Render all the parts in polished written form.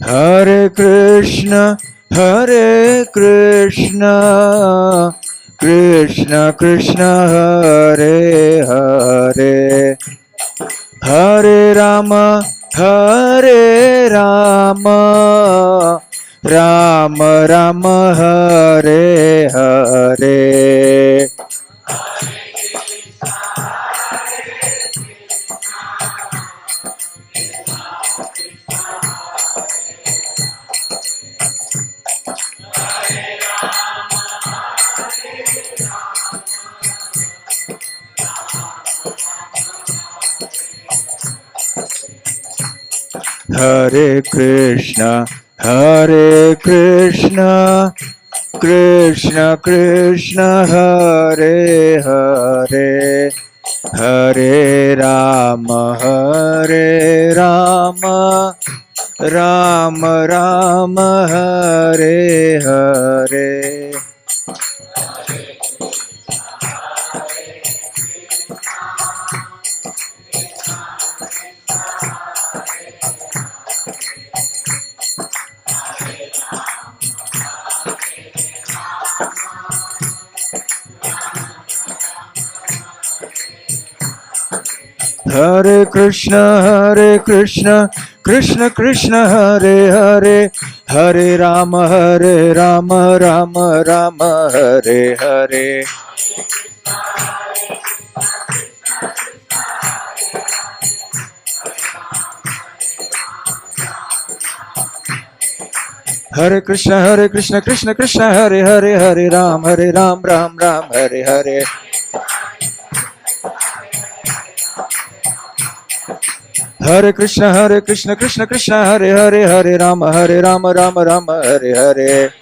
Hare Krishna, Krishna Krishna, Hare Hare, Hare Rama, Rama Rama, Hare Hare. Hare Krishna, Krishna Krishna, Hare Hare, Hare Rama, Rama Rama, Hare Hare. Hare Krishna, Krishna Krishna, Hare Hare, Hare Rama, Rama Rama, Hare Hare. Hare Krishna, Krishna Krishna, Hare Hare, Hare Ram, Ram Ram, Hare Hare. Hare Krishna, Krishna Krishna, Hare Hare, Hare Rama, Rama, Hare Hare.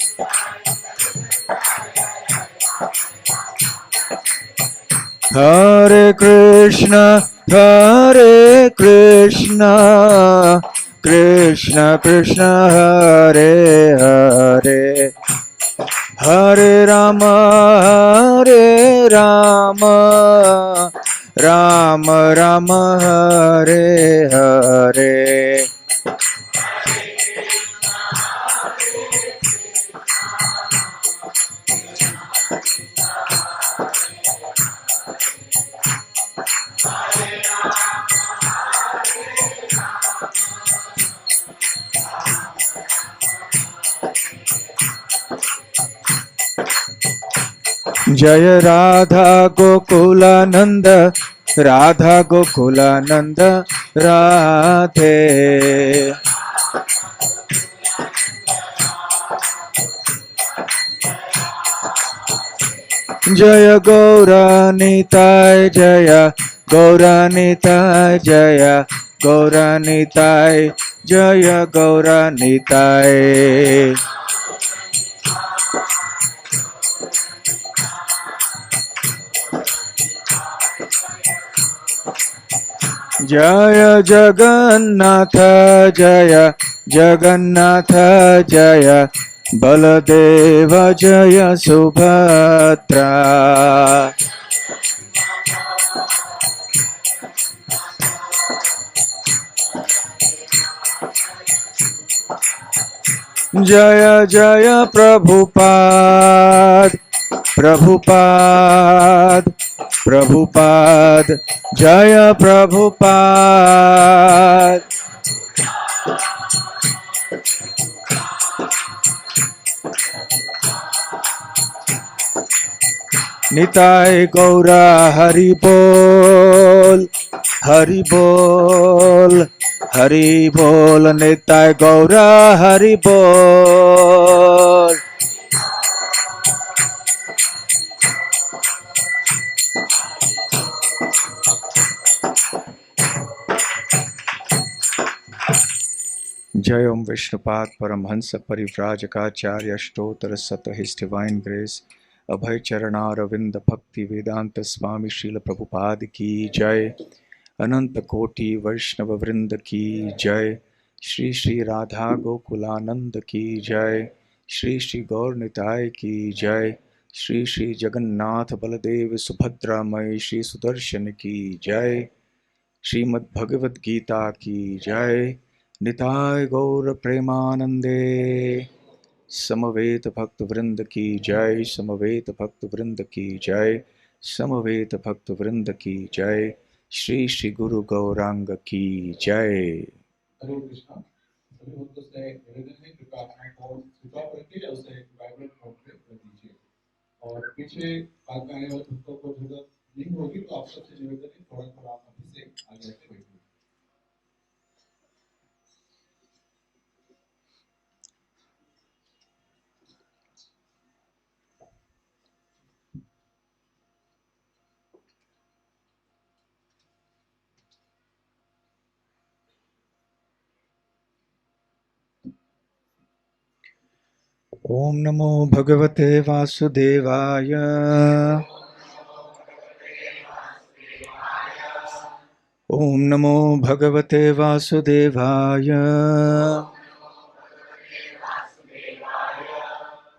Hare Krishna, Krishna Krishna, Hare Hare, Hare Rama, Rama Rama, Hare Hare. Jaya Radha Gokulananda, Radha Gokulananda, Radhe. Jaya Gauranitai, Jaya Gauranitai, Jaya Gauranitai, Jaya Gauranitai. Jaya Jagannatha, Jaya Jagannatha, Jaya Baladeva, Jaya Subhadra. Jaya Jaya Prabhupada, Prabhupada, Prabhupada, Jaya Prabhupada. Nitai Gaura Hari Bol, Hari Bol, Hari Bol, Nitai Gaura Hari Bol. Jai Om Vishnupad Paramhansa Parivrajakaacharya Ashtottara Sata, His Divine Grace Abhay Charana Ravinda Bhakti Vedanta Swami Srila Prabhupada Ki Jai, Ananta Koti Vaishnava Vrinda Ki Jai, Shri Shri Radha Gokulananda Ki Jai, Shri Shri Gaur Nitai Ki Jai, Shri Shri Jagannath Baladev Subhadra Mai Shri Sudarshan Ki Jai, Srimad Bhagavad Gita Ki Jai, Nitai गौर प्रेमानंदे। समवेत भक्त वृंद की जय, समवेत भक्त वृंद की जय, समवेत भक्त वृंद की जय। श्री श्री गुरु गौरांग की जय। हरे कृष्णा। सभी भक्तों से निवेदन है कृपया अपना फोन स्विच ऑफ रखिए या उसे वाइब्रेट मोड पे रख दीजिए। और पीछे बाद में आने वाले भक्तों को जरूरत नहीं होगी तो आप सबसे निवेदन है थोड़ा थोड़ा आप अभी से आगे आके बैठिए। ओम नमो भगवते वासुदेवाय। ओम नमो भगवते वासुदेवाय।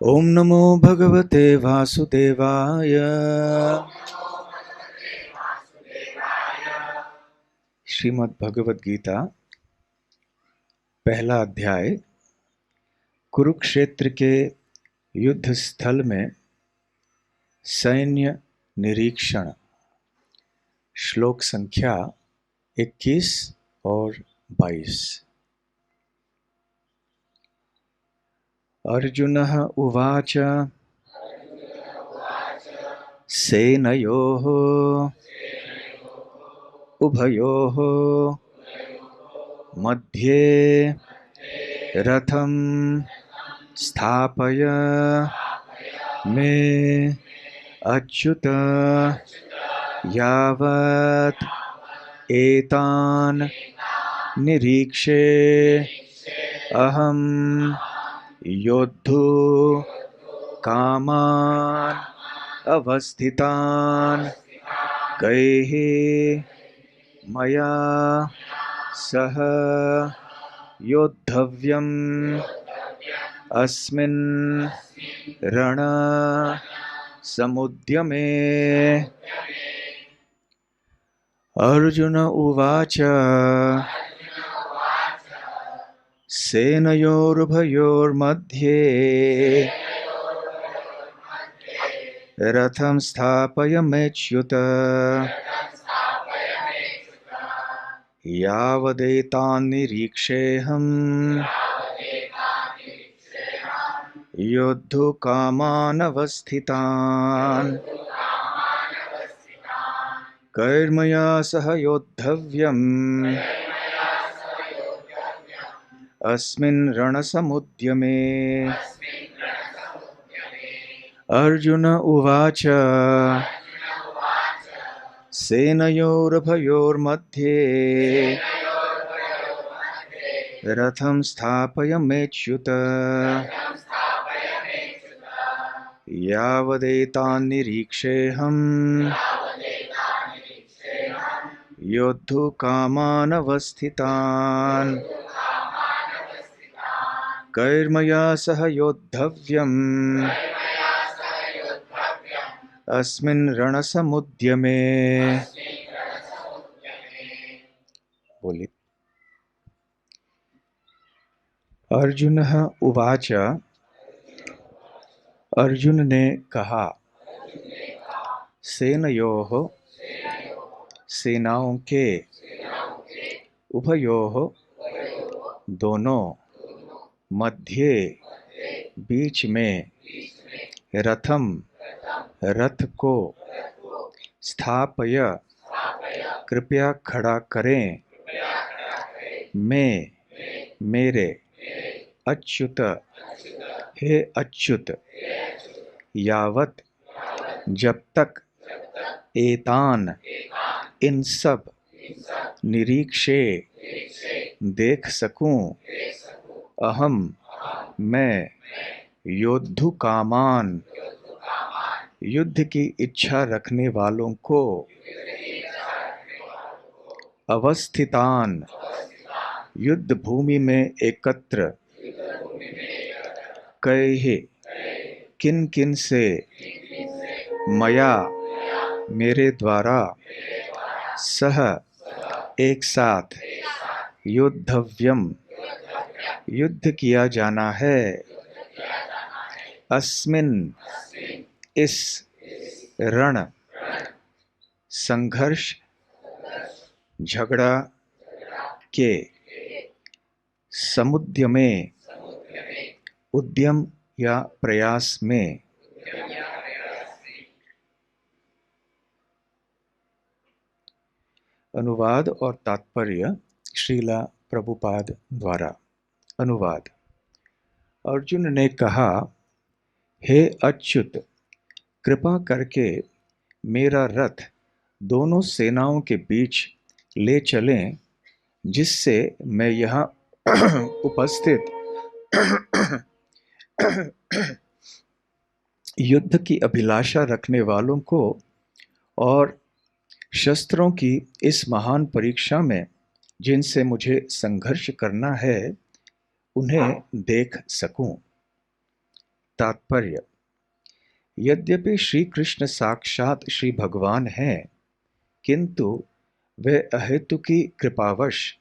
ओम नमो भगवते वासुदेवाय। श्रीमद् भगवद गीता पहला अध्याय कुरुक्षेत्र के युद्ध स्थल में सैन्य निरीक्षण। श्लोक संख्या 21 और 22। अर्जुनः उवाच सेनयोः उभयोः मध्ये रथं स्थापय मे अच्युत यावत् एतान् निरीक्षे अहं योद्धु कामान् अवस्थितान् कैः मया सह योद्धव्यम् अस्मिन् रण समुद्यमे। अर्जुन उवाच सेनयोरुभयोर्मध्ये रथं स्थापयमेच्युत यावदेतान् निरीक्षेऽहम् योद्धुकामानवस्थितान् कैर्मया सह योद्धव्यम् अस्मिन् रणसमुद्यमे। अर्जुन उवाच सेनयोरुभयोर्मध्ये रथं स्थापयमेच्युत यावदेतान् निरीक्षेऽहम् योद्धुकामानवस्थितान् कैर्मया सह योद्धव्यम् अस्मिन् रणसमुद्यमे। बोलिए। अर्जुनः उवाच, अर्जुन ने कहा, सेनयोः सेनाओं के, उभयोः दोनों, मध्ये बीच में, रथम रथ को, स्थापय कृपया खड़ा करें, मैं मेरे, अच्युत हे अच्युत, यावत जब तक, एतान इन सब, निरीक्षे देख सकूं, अहम मैं, योद्धु कामान युद्ध की इच्छा रखने वालों को, अवस्थितान युद्ध भूमि में एकत्र, कैहे किन किन से, मया मेरे द्वारा, सह एक साथ, योद्धव्यम युद्ध किया जाना है। अस्मिन इस रण संघर्ष झगड़ा के समुद्र में उद्यम या प्रयास में अनुवाद और तात्पर्य श्रीला प्रभुपाद द्वारा। अनुवाद। अर्जुन ने कहा, हे अच्युत, कृपा करके मेरा रथ दोनों सेनाओं के बीच ले चलें, जिससे मैं यहाँ उपस्थित युद्ध की अभिलाषा रखने वालों को और शस्त्रों की इस महान परीक्षा में जिनसे मुझे संघर्ष करना है, उन्हें देख सकूं। तात्पर्य। यद्यपि श्री कृष्ण साक्षात श्री भगवान हैं, किंतु वे अहेतुकी कृपावश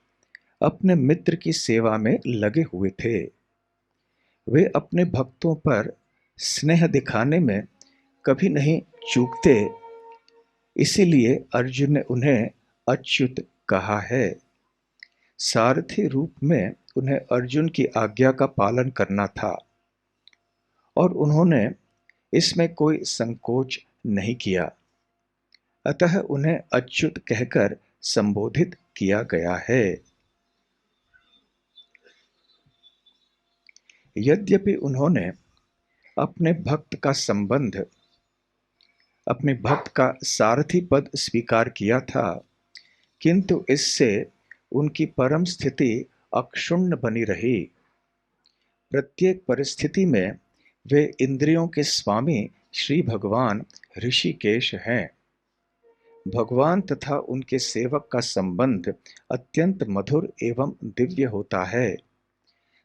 अपने मित्र की सेवा में लगे हुए थे। वे अपने भक्तों पर स्नेह दिखाने में कभी नहीं चूकते, इसीलिए अर्जुन ने उन्हें अच्युत कहा है। सारथी रूप में उन्हें अर्जुन की आज्ञा का पालन करना था और उन्होंने इसमें कोई संकोच नहीं किया, अतः उन्हें अच्युत कहकर संबोधित किया गया है। यद्यपि उन्होंने अपने भक्त का सारथी पद स्वीकार किया था, किंतु इससे उनकी परम स्थिति अक्षुण्ण बनी रही। प्रत्येक परिस्थिति में वे इंद्रियों के स्वामी श्री भगवान ऋषिकेश हैं। भगवान तथा उनके सेवक का संबंध अत्यंत मधुर एवं दिव्य होता है।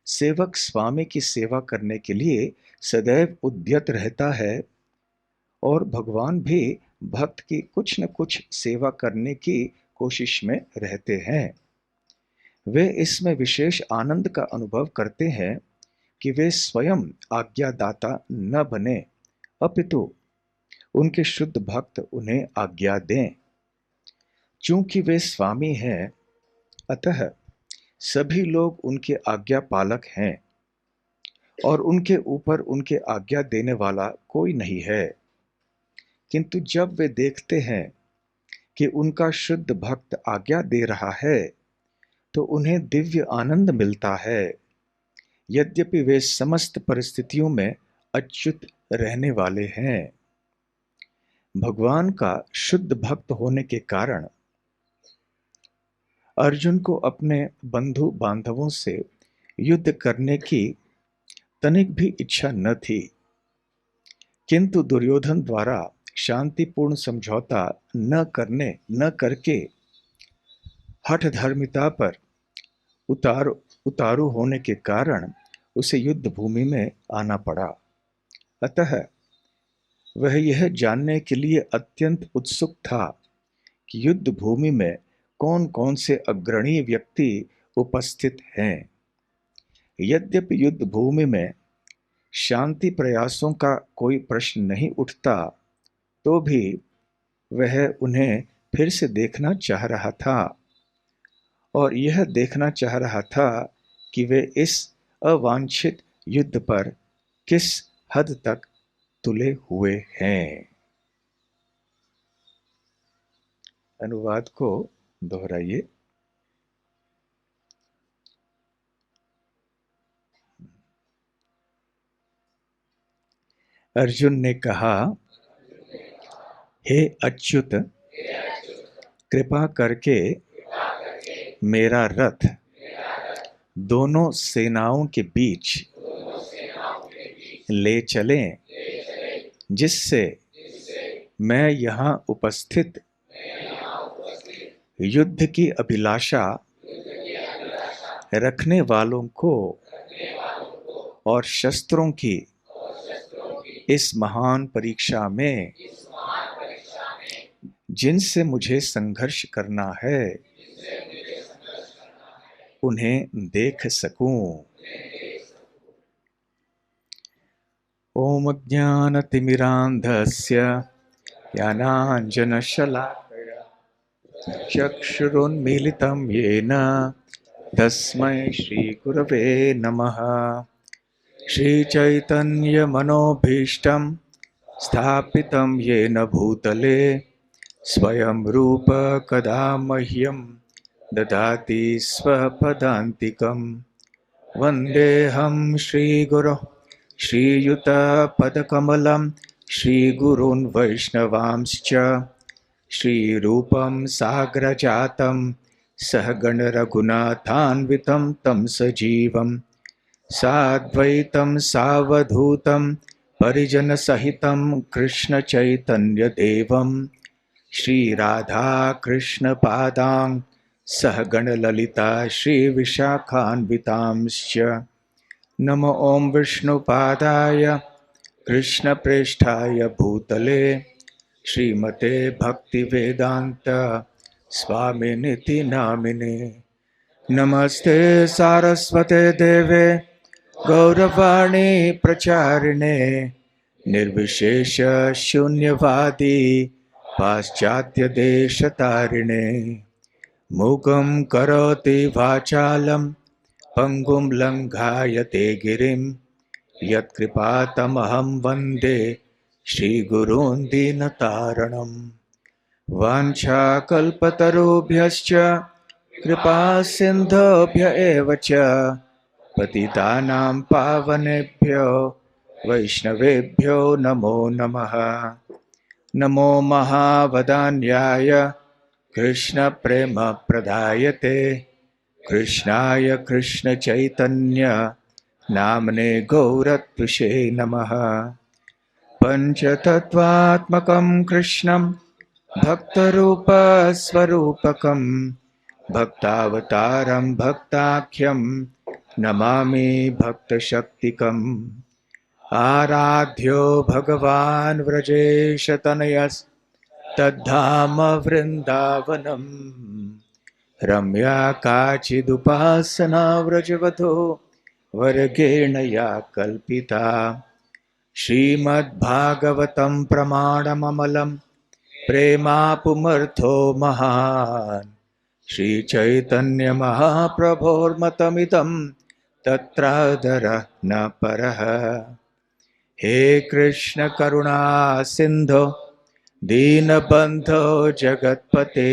सेवक स्वामी की सेवा करने के लिए सदैव उद्यत रहता है और भगवान भी भक्त की कुछ न कुछ सेवा करने की कोशिश में रहते हैं। वे इसमें विशेष आनंद का अनुभव करते हैं कि वे स्वयं आज्ञादाता न बने, अपितु उनके शुद्ध भक्त उन्हें आज्ञा दें। चूंकि वे स्वामी हैं, अतः सभी लोग उनके आज्ञा पालक हैं और उनके ऊपर उनके आज्ञा देने वाला कोई नहीं है। किंतु जब वे देखते हैं कि उनका शुद्ध भक्त आज्ञा दे रहा है, तो उन्हें दिव्य आनंद मिलता है। यद्यपि वे समस्त परिस्थितियों में अच्युत रहने वाले हैं। भगवान का शुद्ध भक्त होने के कारण अर्जुन को अपने बंधु बांधवों से युद्ध करने की तनिक भी इच्छा न थी, किंतु दुर्योधन द्वारा शांतिपूर्ण समझौता न करके हठधर्मिता पर उतारू होने के कारण उसे युद्ध भूमि में आना पड़ा। अतः वह यह जानने के लिए अत्यंत उत्सुक था कि युद्ध भूमि में कौन कौन से अग्रणी व्यक्ति उपस्थित हैं। यद्यपि युद्ध भूमि में शांति प्रयासों का कोई प्रश्न नहीं उठता, तो भी वह उन्हें फिर से देखना चाह रहा था और यह देखना चाह रहा था कि वे इस अवांछित युद्ध पर किस हद तक तुले हुए हैं। अनुवाद को दोहराइए। अर्जुन ने कहा, हे अच्युत, कृपा करके मेरा रथ दोनों सेनाओं के बीच ले चलें, जिससे मैं यहाँ उपस्थित युद्ध की अभिलाषा रखने वालों को और शस्त्रों की इस महान परीक्षा में जिनसे मुझे संघर्ष करना है, उन्हें देख सकूं। ओम ज्ञानतिमिरान्धस्य ज्ञानाञ्जनशलाकया चक्षुरुन्मीलितं येन तस्मै श्रीगुरवे नमः। श्रीचैतन्यमनोभीष्टं स्थापितं येन भूतले स्वयं रूप कदा मह्यं ददाति स्वपदान्तिकं। वन्देऽहं श्रीगुरोः श्रीयुतपदकमलं श्रीगुरून् वैष्णवांश्च श्रीरूपं साग्रजातं सहगणरघुनाथान्वितं तं सजीवं साद्वैतं सावधूतं परिजनसहितं कृष्णचैतन्यदेवं श्रीराधाकृष्णपादां सहगणललिता श्रीविशाखान्वितांश्च। नमो ॐ विष्णुपादाय कृष्णप्रेष्ठाय भूतले श्रीमते भक्तिवेदान्त स्वामिनिति नामिने। नमस्ते सारस्वते देवे गौरवाणी प्रचारिणे निर्विशेष शून्यवादी पाश्चात्यदेशतारिणे। मूकं करोति वाचालं पंगुं लंघायते गिरिं यत्कृपातमहं वन्दे श्रीगुरून् दीनतारणम्। वाञ्छाकल्पतरुभ्यश्च कृपा सिन्धुभ्य एव च पतितानां पावनेभ्यो वैष्णवेभ्यो नमो नमः। नमो महावदान्याय कृष्णप्रेमप्रदायते कृष्णाय कृष्णचैतन्य नामने गौरत्विषे नमः। पञ्चतत्त्वात्मकं कृष्णं भक्तरूपस्वरूपकं भक्तावतारं भक्ताख्यं नमामि भक्तशक्तिकम्। आराध्यो भगवान् व्रजेशतनयस्तद्धाम वृन्दावनम्। रम्या काचिदुपासना व्रजवधो वर्गेण या कल्पिता। श्रीमद्भागवतं प्रमाणममलं प्रेमापुमर्थो महान्। श्रीचैतन्यमहाप्रभोर्मतमिदं तत्रादरः न परः। हे कृष्ण करुणा सिन्धो दीनबन्धो जगत्पते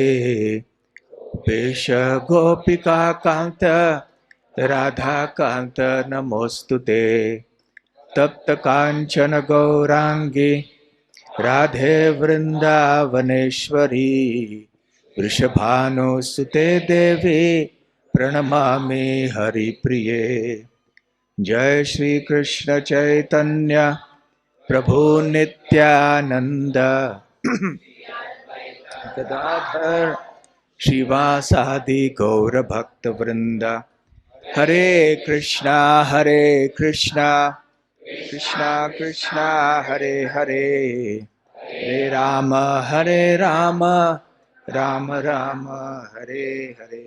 पेश गोपिका कांत राधा कांत नमोस्तुते। तप्त कांचन गौरांगी राधे वृंदावनेश्वरी वृषभानुसुते देवी प्रणमामि हरिप्रिये। जय श्री कृष्ण चैतन्य प्रभु नित्यानंद गदाधर श्रीवासादि गौर भक्त वृंदा। हरे कृष्णा कृष्णा कृष्णा हरे हरे हरे राम राम राम हरे हरे।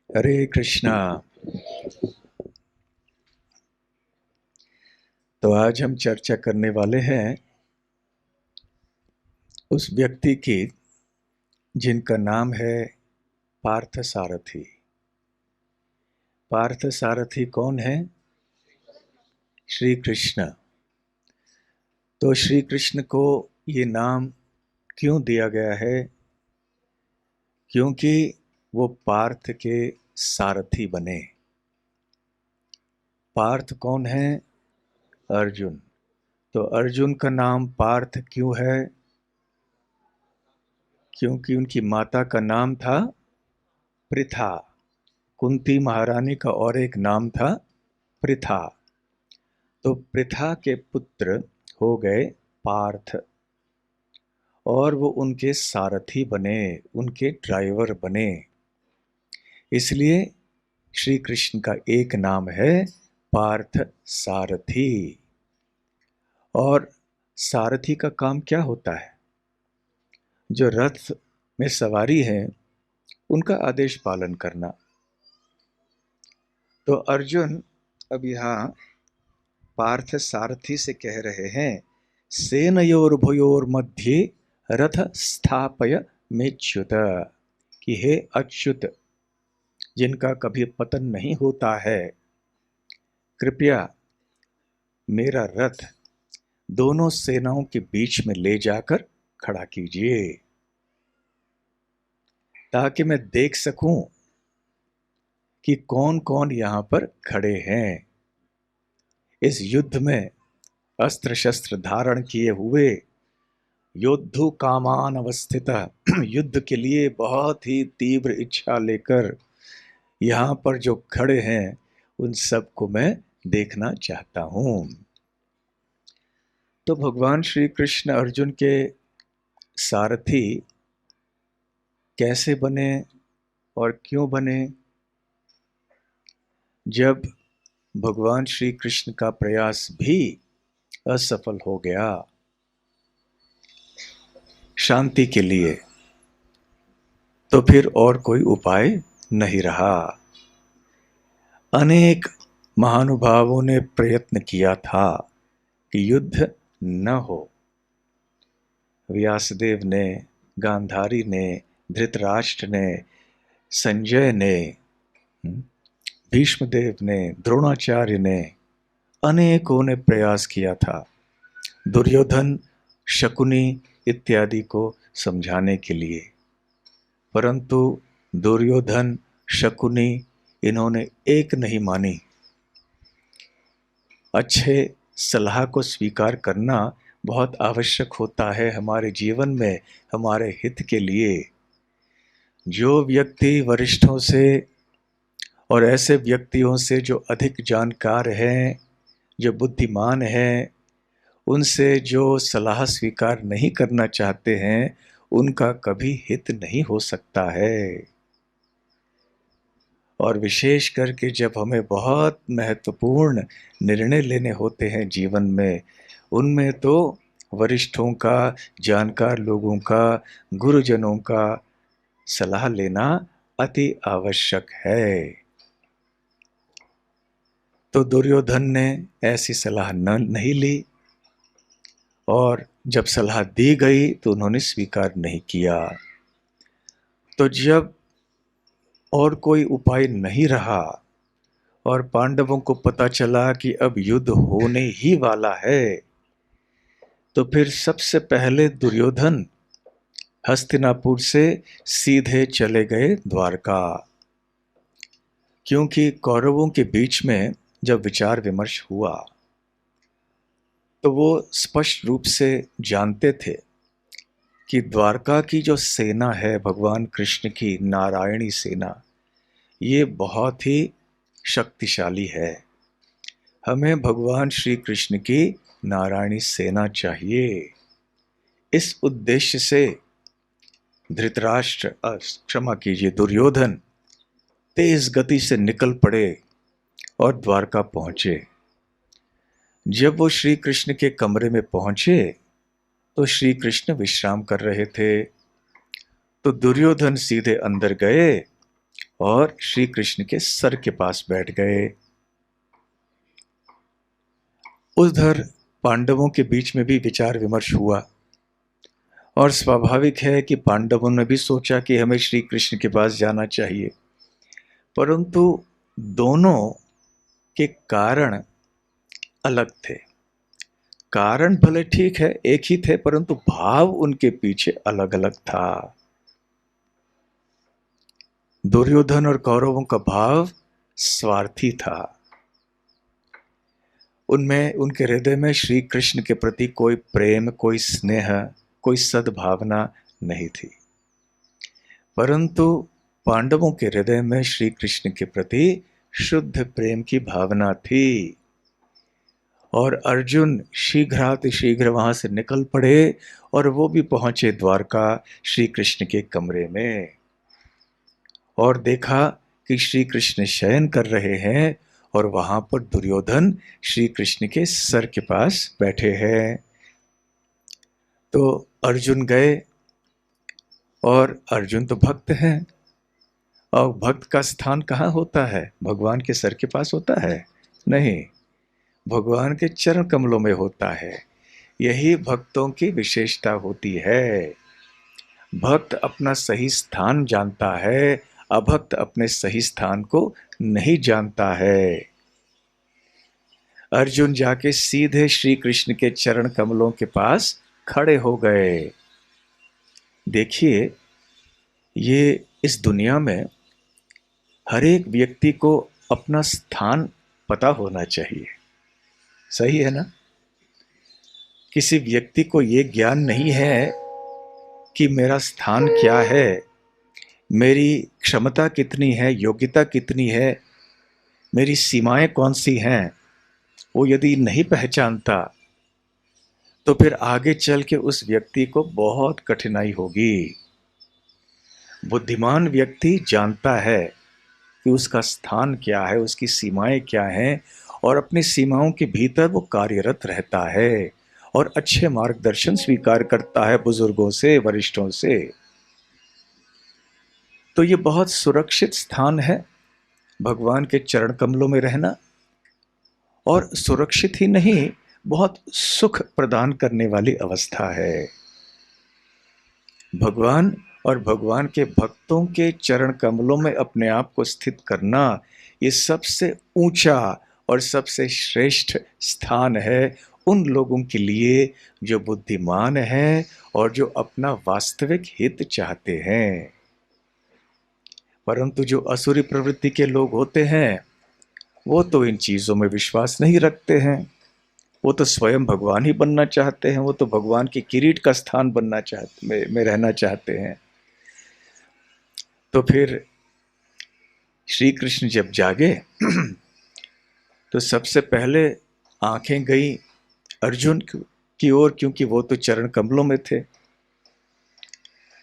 हरे कृष्णा। तो आज हम चर्चा करने वाले हैं उस व्यक्ति की जिनका नाम है पार्थ सारथी। पार्थ सारथी कौन है? श्री कृष्ण। तो श्री कृष्ण को ये नाम क्यों दिया गया है? क्योंकि वो पार्थ के सारथी बने। पार्थ कौन है? अर्जुन। तो अर्जुन का नाम पार्थ क्यों है? क्योंकि उनकी माता का नाम था पृथा। कुंती महारानी का और एक नाम था पृथा। तो पृथा के पुत्र हो गए पार्थ और वो उनके सारथी बने, उनके ड्राइवर बने। इसलिए श्री कृष्ण का एक नाम है पार्थ सारथी। और सारथी का काम क्या होता है? जो रथ में सवारी है उनका आदेश पालन करना। तो अर्जुन अब यहाँ पार्थ सारथी से कह रहे हैं, सेनयोर्भयोर मध्ये रथ स्थापय मेच्युत, कि हे अच्युत, जिनका कभी पतन नहीं होता है, कृपया मेरा रथ दोनों सेनाओं के बीच में ले जाकर खड़ा कीजिए, ताकि मैं देख सकूं कि कौन कौन यहां पर खड़े हैं। इस युद्ध में अस्त्र शस्त्र धारण किए हुए योद्धु कामान अवस्थित, युद्ध के लिए बहुत ही तीव्र इच्छा लेकर यहां पर जो खड़े हैं उन सबको मैं देखना चाहता हूं। तो भगवान श्री कृष्ण अर्जुन के सारथी कैसे बने और क्यों बने? जब भगवान श्री कृष्ण का प्रयास भी असफल हो गया शांति के लिए, तो फिर और कोई उपाय नहीं रहा। अनेक महानुभावों ने प्रयत्न किया था कि युद्ध न हो। व्यासदेव ने, गांधारी ने, धृतराष्ट्र ने, संजय ने, भीष्मदेव ने, द्रोणाचार्य ने, अनेकों ने प्रयास किया था दुर्योधन, शकुनी इत्यादि को समझाने के लिए, परंतु दुर्योधन, शकुनी, इन्होंने एक नहीं मानी। अच्छे सलाह को स्वीकार करना बहुत आवश्यक होता है हमारे जीवन में, हमारे हित के लिए। जो व्यक्ति वरिष्ठों से और ऐसे व्यक्तियों से जो अधिक जानकार हैं, जो बुद्धिमान हैं, उनसे जो सलाह स्वीकार नहीं करना चाहते हैं, उनका कभी हित नहीं हो सकता है। और विशेष करके जब हमें बहुत महत्वपूर्ण निर्णय लेने होते हैं जीवन में, उनमें तो वरिष्ठों का, जानकार लोगों का, गुरुजनों का सलाह लेना अति आवश्यक है। तो दुर्योधन ने ऐसी सलाह नहीं ली, और जब सलाह दी गई तो उन्होंने स्वीकार नहीं किया। तो जब और कोई उपाय नहीं रहा और पांडवों को पता चला कि अब युद्ध होने ही वाला है, तो फिर सबसे पहले दुर्योधन हस्तिनापुर से सीधे चले गए द्वारका। क्योंकि कौरवों के बीच में जब विचार विमर्श हुआ तो वो स्पष्ट रूप से जानते थे कि द्वारका की जो सेना है भगवान कृष्ण की नारायणी सेना, ये बहुत ही शक्तिशाली है। हमें भगवान श्री कृष्ण की नारायणी सेना चाहिए। इस उद्देश्य से धृतराष्ट्र, क्षमा कीजिए, दुर्योधन तेज गति से निकल पड़े और द्वारका पहुंचे। जब वो श्री कृष्ण के कमरे में पहुंचे तो श्री कृष्ण विश्राम कर रहे थे। तो दुर्योधन सीधे अंदर गए और श्री कृष्ण के सर के पास बैठ गए। उधर पांडवों के बीच में भी विचार विमर्श हुआ, और स्वाभाविक है कि पांडवों ने भी सोचा कि हमें श्री कृष्ण के पास जाना चाहिए, परंतु दोनों के कारण अलग थे। कारण भले ठीक है, एक ही थे, परंतु भाव उनके पीछे अलग अलग था। दुर्योधन और कौरवों का भाव स्वार्थी था। उनमें, उनके हृदय में श्री कृष्ण के प्रति कोई प्रेम, कोई स्नेह, कोई सद्भावना नहीं थी। परंतु पांडवों के हृदय में श्री कृष्ण के प्रति शुद्ध प्रेम की भावना थी। और अर्जुन शीघ्रातिशीघ्र वहां से निकल पड़े और वो भी पहुंचे द्वारका श्री कृष्ण के कमरे में, और देखा कि श्री कृष्ण शयन कर रहे हैं और वहां पर दुर्योधन श्री कृष्ण के सर के पास बैठे हैं। तो अर्जुन गए, और अर्जुन तो भक्त हैं, और भक्त का स्थान कहाँ होता है? भगवान के सर के पास होता है? नहीं, भगवान के चरण कमलों में होता है। यही भक्तों की विशेषता होती है। भक्त अपना सही स्थान जानता है, अभक्त अपने सही स्थान को नहीं जानता है। अर्जुन जाके सीधे श्री कृष्ण के चरण कमलों के पास खड़े हो गए। देखिए, ये इस दुनिया में हर एक व्यक्ति को अपना स्थान पता होना चाहिए। सही है ना? किसी व्यक्ति को ये ज्ञान नहीं है कि मेरा स्थान क्या है, मेरी क्षमता कितनी है, योग्यता कितनी है, मेरी सीमाएं कौन सी हैं। वो यदि नहीं पहचानता तो फिर आगे चल के उस व्यक्ति को बहुत कठिनाई होगी। बुद्धिमान व्यक्ति जानता है कि उसका स्थान क्या है, उसकी सीमाएं क्या हैं, और अपनी सीमाओं के भीतर वो कार्यरत रहता है और अच्छे मार्गदर्शन स्वीकार करता है बुजुर्गों से, वरिष्ठों से। तो ये बहुत सुरक्षित स्थान है भगवान के चरण कमलों में रहना, और सुरक्षित ही नहीं, बहुत सुख प्रदान करने वाली अवस्था है। भगवान और भगवान के भक्तों के चरण कमलों में अपने आप को स्थित करना, ये सबसे ऊंचा और सबसे श्रेष्ठ स्थान है उन लोगों के लिए जो बुद्धिमान हैं और जो अपना वास्तविक हित चाहते हैं। परंतु जो असुरी प्रवृत्ति के लोग होते हैं, वो तो इन चीजों में विश्वास नहीं रखते हैं। वो तो स्वयं भगवान ही बनना चाहते हैं, वो तो भगवान की किरीट का स्थान बनना चाहते में रहना चाहते हैं। तो फिर श्री कृष्ण जब जागे तो सबसे पहले आंखें गई अर्जुन की ओर, क्योंकि वो तो चरण कमलों में थे,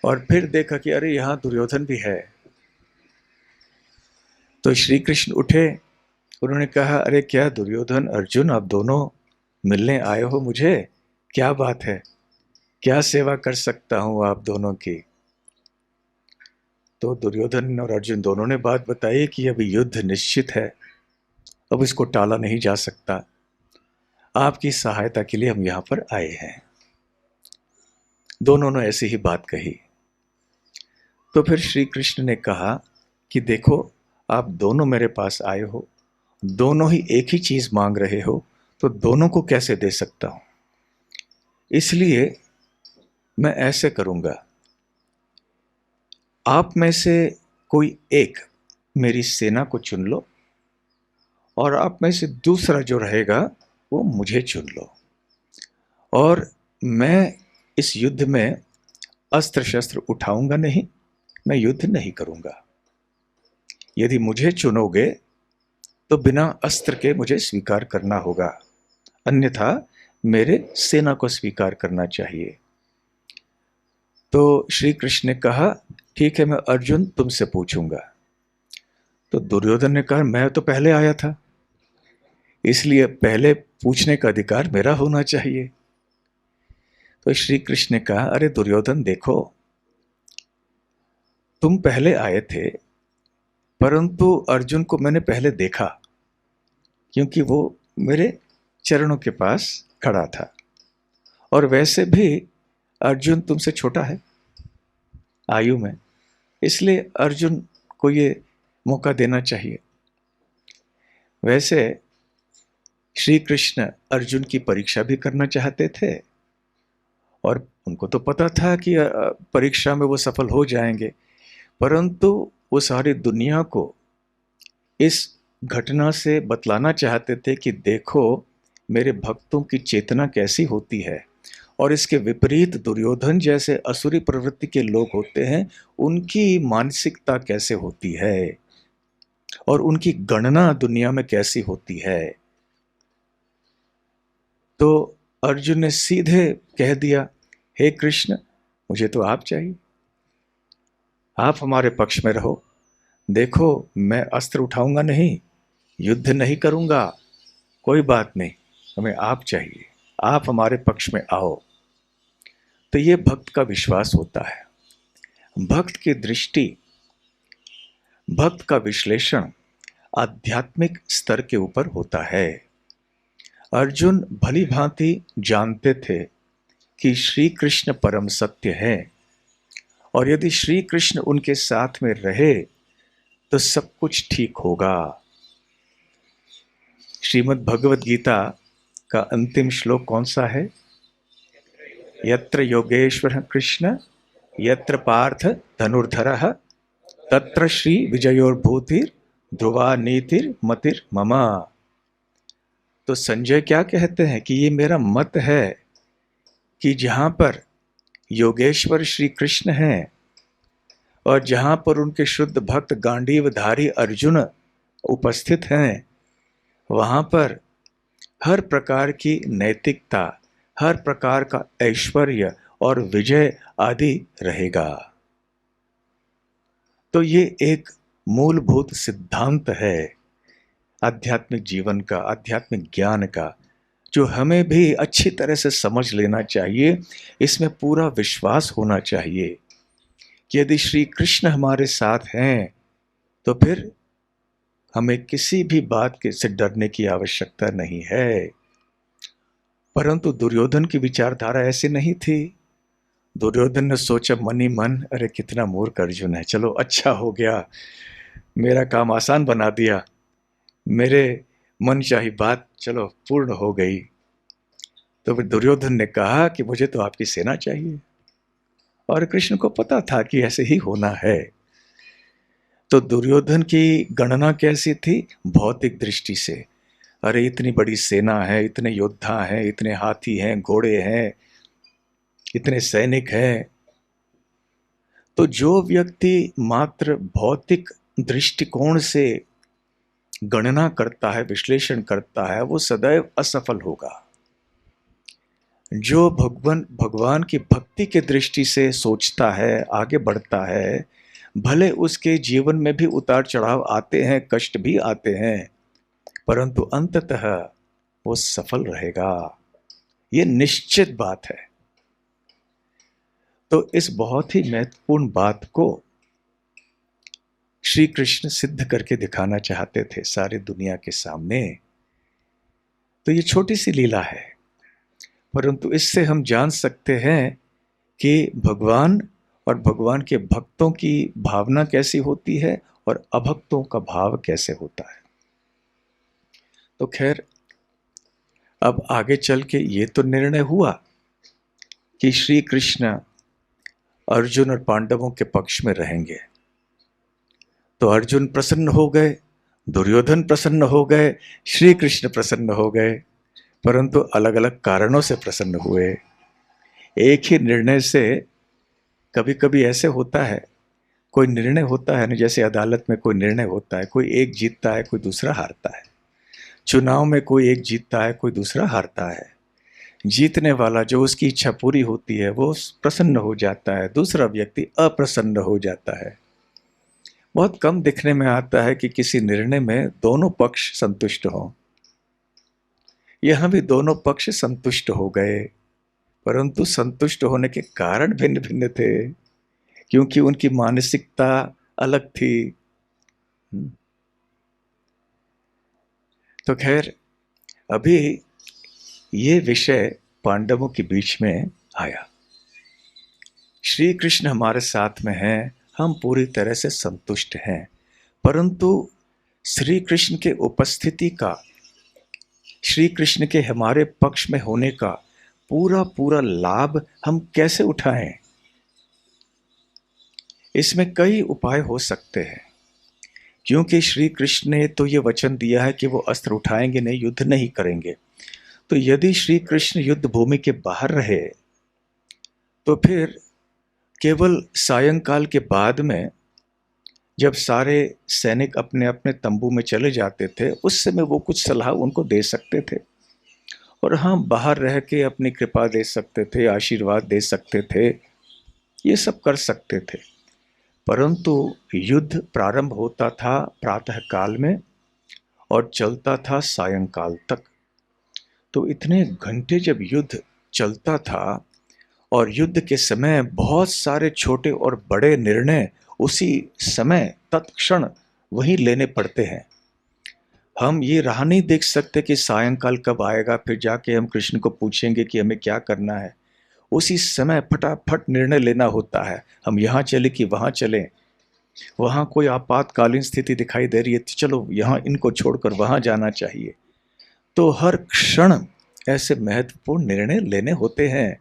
और फिर देखा कि अरे यहाँ दुर्योधन भी है। तो श्री कृष्ण उठे, उन्होंने कहा, अरे क्या दुर्योधन अर्जुन, आप दोनों मिलने आए हो मुझे? क्या बात है, क्या सेवा कर सकता हूं आप दोनों की? तो दुर्योधन और अर्जुन दोनों ने बात बताई कि अब युद्ध निश्चित है, अब इसको टाला नहीं जा सकता, आपकी सहायता के लिए हम यहां पर आए हैं। दोनों ने ऐसी ही बात कही। तो फिर श्री कृष्ण ने कहा कि देखो, आप दोनों मेरे पास आए हो, दोनों ही एक ही चीज मांग रहे हो, तो दोनों को कैसे दे सकता हूं? इसलिए मैं ऐसे करूंगा, आप में से कोई एक मेरी सेना को चुन लो, और आप में से दूसरा जो रहेगा वो मुझे चुन लो, और मैं इस युद्ध में अस्त्र शस्त्र उठाऊंगा नहीं, मैं युद्ध नहीं करूंगा। यदि मुझे चुनोगे तो बिना अस्त्र के मुझे स्वीकार करना होगा, अन्यथा मेरे सेना को स्वीकार करना चाहिए। तो श्री कृष्ण ने कहा, ठीक है, मैं अर्जुन तुमसे पूछूंगा। तो दुर्योधन ने कहा, मैं तो पहले आया था, इसलिए पहले पूछने का अधिकार मेरा होना चाहिए। तो श्री कृष्ण ने कहा, अरे दुर्योधन देखो, तुम पहले आए थे, परंतु अर्जुन को मैंने पहले देखा, क्योंकि वो मेरे चरणों के पास खड़ा था, और वैसे भी अर्जुन तुमसे छोटा है आयु में, इसलिए अर्जुन को ये मौका देना चाहिए। वैसे श्री कृष्ण अर्जुन की परीक्षा भी करना चाहते थे, और उनको तो पता था कि परीक्षा में वो सफल हो जाएंगे, परंतु वो सारी दुनिया को इस घटना से बतलाना चाहते थे कि देखो मेरे भक्तों की चेतना कैसी होती है, और इसके विपरीत दुर्योधन जैसे असुरी प्रवृत्ति के लोग होते हैं, उनकी मानसिकता कैसे होती है और उनकी गणना दुनिया में कैसी होती है। तो अर्जुन ने सीधे कह दिया, हे कृष्ण, मुझे तो आप चाहिए, आप हमारे पक्ष में रहो, देखो मैं अस्त्र उठाऊंगा नहीं, युद्ध नहीं करूंगा, कोई बात नहीं, हमें आप चाहिए, आप हमारे पक्ष में आओ। तो ये भक्त का विश्वास होता है। भक्त की दृष्टि, भक्त का विश्लेषण आध्यात्मिक स्तर के ऊपर होता है। अर्जुन भली भांति जानते थे कि श्री कृष्ण परम सत्य है, और यदि श्री कृष्ण उनके साथ में रहे तो सब कुछ ठीक होगा। श्रीमद् भगवद गीता का अंतिम श्लोक कौन सा है? यत्र योगेश्वर कृष्ण यत्र पार्थ धनुर्धरः तत्र श्री विजयोर्भूतिर् ध्रुवा नीतिर् मतिर् मम। तो संजय क्या कहते हैं कि ये मेरा मत है कि जहां पर योगेश्वर श्री कृष्ण हैं और जहां पर उनके शुद्ध भक्त गांडीवधारी अर्जुन उपस्थित हैं, वहां पर हर प्रकार की नैतिकता, हर प्रकार का ऐश्वर्य और विजय आदि रहेगा। तो ये एक मूलभूत सिद्धांत है आध्यात्मिक जीवन का, आध्यात्मिक ज्ञान का, जो हमें भी अच्छी तरह से समझ लेना चाहिए। इसमें पूरा विश्वास होना चाहिए कि यदि श्री कृष्ण हमारे साथ हैं तो फिर हमें किसी भी बात के से डरने की आवश्यकता नहीं है। परंतु दुर्योधन की विचारधारा ऐसी नहीं थी। दुर्योधन ने सोचा मन ही मन, अरे कितना मूर्ख अर्जुन है, चलो अच्छा हो गया, मेरा काम आसान बना दिया, मेरे मन चाही बात चलो पूर्ण हो गई। तो फिर दुर्योधन ने कहा कि मुझे तो आपकी सेना चाहिए, और कृष्ण को पता था कि ऐसे ही होना है। तो दुर्योधन की गणना कैसी थी? भौतिक दृष्टि से, अरे इतनी बड़ी सेना है, इतने योद्धा हैं, इतने हाथी हैं, घोड़े हैं, इतने सैनिक हैं। तो जो व्यक्ति मात्र भौतिक दृष्टिकोण से गणना करता है, विश्लेषण करता है, वो सदैव असफल होगा। जो भगवान की भक्ति के दृष्टि से सोचता है, आगे बढ़ता है, भले उसके जीवन में भी उतार चढ़ाव आते हैं, कष्ट भी आते हैं, परंतु अंततः वो सफल रहेगा, ये निश्चित बात है। तो इस बहुत ही महत्वपूर्ण बात को श्री कृष्ण सिद्ध करके दिखाना चाहते थे सारी दुनिया के सामने। तो ये छोटी सी लीला है, परंतु इससे हम जान सकते हैं कि भगवान और भगवान के भक्तों की भावना कैसी होती है और अभक्तों का भाव कैसे होता है। तो खैर, अब आगे चल के ये तो निर्णय हुआ कि श्री कृष्ण अर्जुन और पांडवों के पक्ष में रहेंगे। तो अर्जुन प्रसन्न हो गए, दुर्योधन प्रसन्न हो गए, श्री कृष्ण प्रसन्न हो गए, परंतु अलग अलग कारणों से प्रसन्न हुए। एक ही निर्णय से कभी कभी ऐसे होता है, कोई निर्णय होता है ना, जैसे अदालत में कोई निर्णय होता है, कोई एक जीतता है, कोई दूसरा हारता है। चुनाव में कोई एक जीतता है, कोई दूसरा हारता है। जीतने वाला जो उसकी इच्छा पूरी होती है वो प्रसन्न हो जाता है, दूसरा व्यक्ति अप्रसन्न हो जाता है। बहुत कम दिखने में आता है कि किसी निर्णय में दोनों पक्ष संतुष्ट हों। यहां भी दोनों पक्ष संतुष्ट हो गए, परंतु संतुष्ट होने के कारण भिन्न भिन्न थे, क्योंकि उनकी मानसिकता अलग थी। तो खैर, अभी ये विषय पांडवों के बीच में आया। श्री कृष्ण हमारे साथ में हैं, हम पूरी तरह से संतुष्ट हैं, परंतु श्री कृष्ण के उपस्थिति का, श्री कृष्ण के हमारे पक्ष में होने का पूरा पूरा लाभ हम कैसे उठाएं? इसमें कई उपाय हो सकते हैं, क्योंकि श्री कृष्ण ने तो ये वचन दिया है कि वो अस्त्र उठाएंगे नहीं, युद्ध नहीं करेंगे। तो यदि श्री कृष्ण युद्ध भूमि के बाहर रहे तो फिर केवल सायंकाल के बाद में, जब सारे सैनिक अपने अपने तंबू में चले जाते थे, उस समय वो कुछ सलाह उनको दे सकते थे, और हाँ, बाहर रह के अपनी कृपा दे सकते थे, आशीर्वाद दे सकते थे, ये सब कर सकते थे। परंतु युद्ध प्रारंभ होता था प्रातः काल में और चलता था सायंकाल तक। तो इतने घंटे जब युद्ध चलता था और युद्ध के समय बहुत सारे छोटे और बड़े निर्णय उसी समय तत्क्षण वहीं लेने पड़ते हैं। हम ये राह नहीं देख सकते कि सायंकाल कब आएगा, फिर जाके हम कृष्ण को पूछेंगे कि हमें क्या करना है। उसी समय फटाफट निर्णय लेना होता है। हम यहाँ चले कि वहाँ चलें, वहाँ कोई आपातकालीन स्थिति दिखाई दे रही है तो चलो यहाँ इनको छोड़कर वहाँ जाना चाहिए। तो हर क्षण ऐसे महत्वपूर्ण निर्णय लेने होते हैं।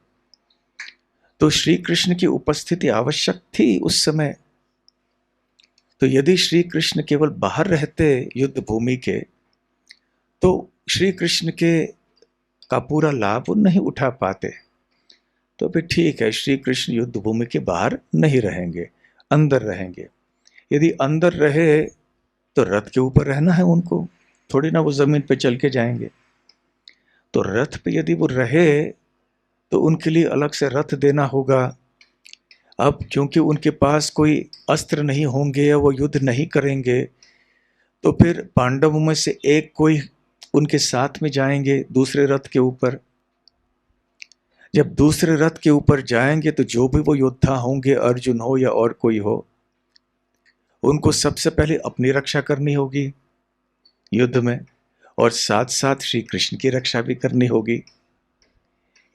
तो श्री कृष्ण की उपस्थिति आवश्यक थी उस समय। तो यदि श्री कृष्ण केवल बाहर रहते युद्ध भूमि के, तो श्री कृष्ण के का पूरा लाभ वो नहीं उठा पाते। तो फिर ठीक है, श्री कृष्ण युद्ध भूमि के बाहर नहीं रहेंगे, अंदर रहेंगे। यदि अंदर रहे तो रथ के ऊपर रहना है उनको, थोड़ी ना वो जमीन पे चल के जाएंगे। तो रथ पे यदि वो रहे तो उनके लिए अलग से रथ देना होगा। अब क्योंकि उनके पास कोई अस्त्र नहीं होंगे या वो युद्ध नहीं करेंगे, तो फिर पांडवों में से एक कोई उनके साथ में जाएंगे दूसरे रथ के ऊपर। जब दूसरे रथ के ऊपर जाएंगे तो जो भी वो योद्धा होंगे, अर्जुन हो या और कोई हो, उनको सबसे पहले अपनी रक्षा करनी होगी युद्ध में, और साथ साथ श्री कृष्ण की रक्षा भी करनी होगी।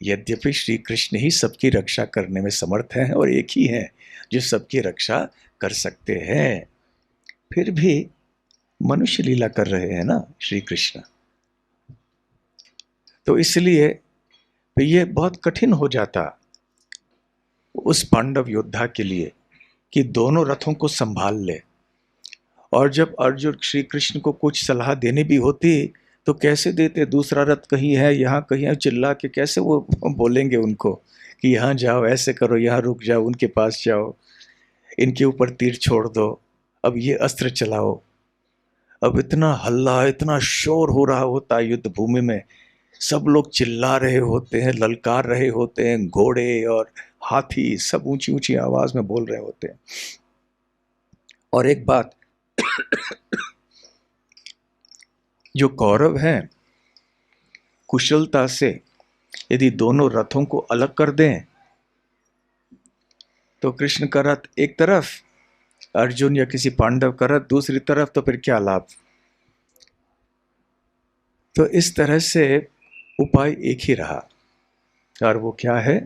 यद्यपि श्री कृष्ण ही सबकी रक्षा करने में समर्थ हैं और एक ही हैं जो सबकी रक्षा कर सकते हैं, फिर भी मनुष्य लीला कर रहे हैं ना श्री कृष्ण। तो इसलिए ये बहुत कठिन हो जाता उस पांडव योद्धा के लिए कि दोनों रथों को संभाल ले। और जब अर्जुन श्री कृष्ण को कुछ सलाह देनी भी होती तो कैसे देते, दूसरा रथ कहीं है यहाँ कहीं है, चिल्ला के कैसे वो बोलेंगे उनको कि यहाँ जाओ, ऐसे करो, यहाँ रुक जाओ, उनके पास जाओ, इनके ऊपर तीर छोड़ दो, अब ये अस्त्र चलाओ। अब इतना हल्ला, इतना शोर हो रहा होता है युद्ध भूमि में, सब लोग चिल्ला रहे होते हैं, ललकार रहे होते हैं, घोड़े और हाथी सब ऊंची ऊंची आवाज में बोल रहे होते हैं। और एक बात, जो कौरव हैं कुशलता से यदि दोनों रथों को अलग कर दें तो कृष्ण का रथ एक तरफ, अर्जुन या किसी पांडव का रथ दूसरी तरफ, तो फिर क्या लाभ। तो इस तरह से उपाय एक ही रहा, और वो क्या है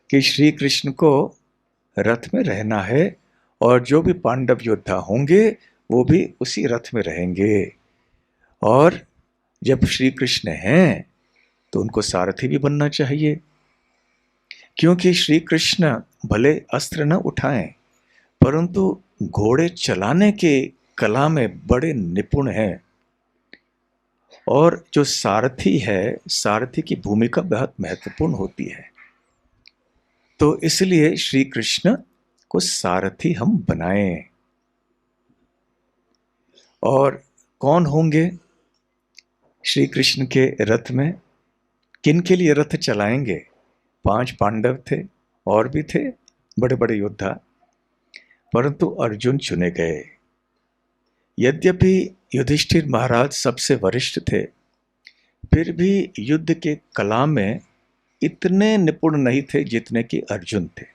कि श्री कृष्ण को रथ में रहना है और जो भी पांडव योद्धा होंगे वो भी उसी रथ में रहेंगे। और जब श्री कृष्ण हैं तो उनको सारथी भी बनना चाहिए, क्योंकि श्री कृष्ण भले अस्त्र न उठाएं परंतु घोड़े चलाने के कला में बड़े निपुण हैं। और जो सारथी है, सारथी की भूमिका बहुत महत्वपूर्ण होती है। तो इसलिए श्री कृष्ण को सारथी हम बनाएं। और कौन होंगे श्री कृष्ण के रथ में, किन के लिए रथ चलाएंगे। 5 पांडव थे, और भी थे बड़े बड़े योद्धा, परंतु अर्जुन चुने गए। यद्यपि युधिष्ठिर महाराज सबसे वरिष्ठ थे, फिर भी युद्ध के कला में इतने निपुण नहीं थे जितने कि अर्जुन थे।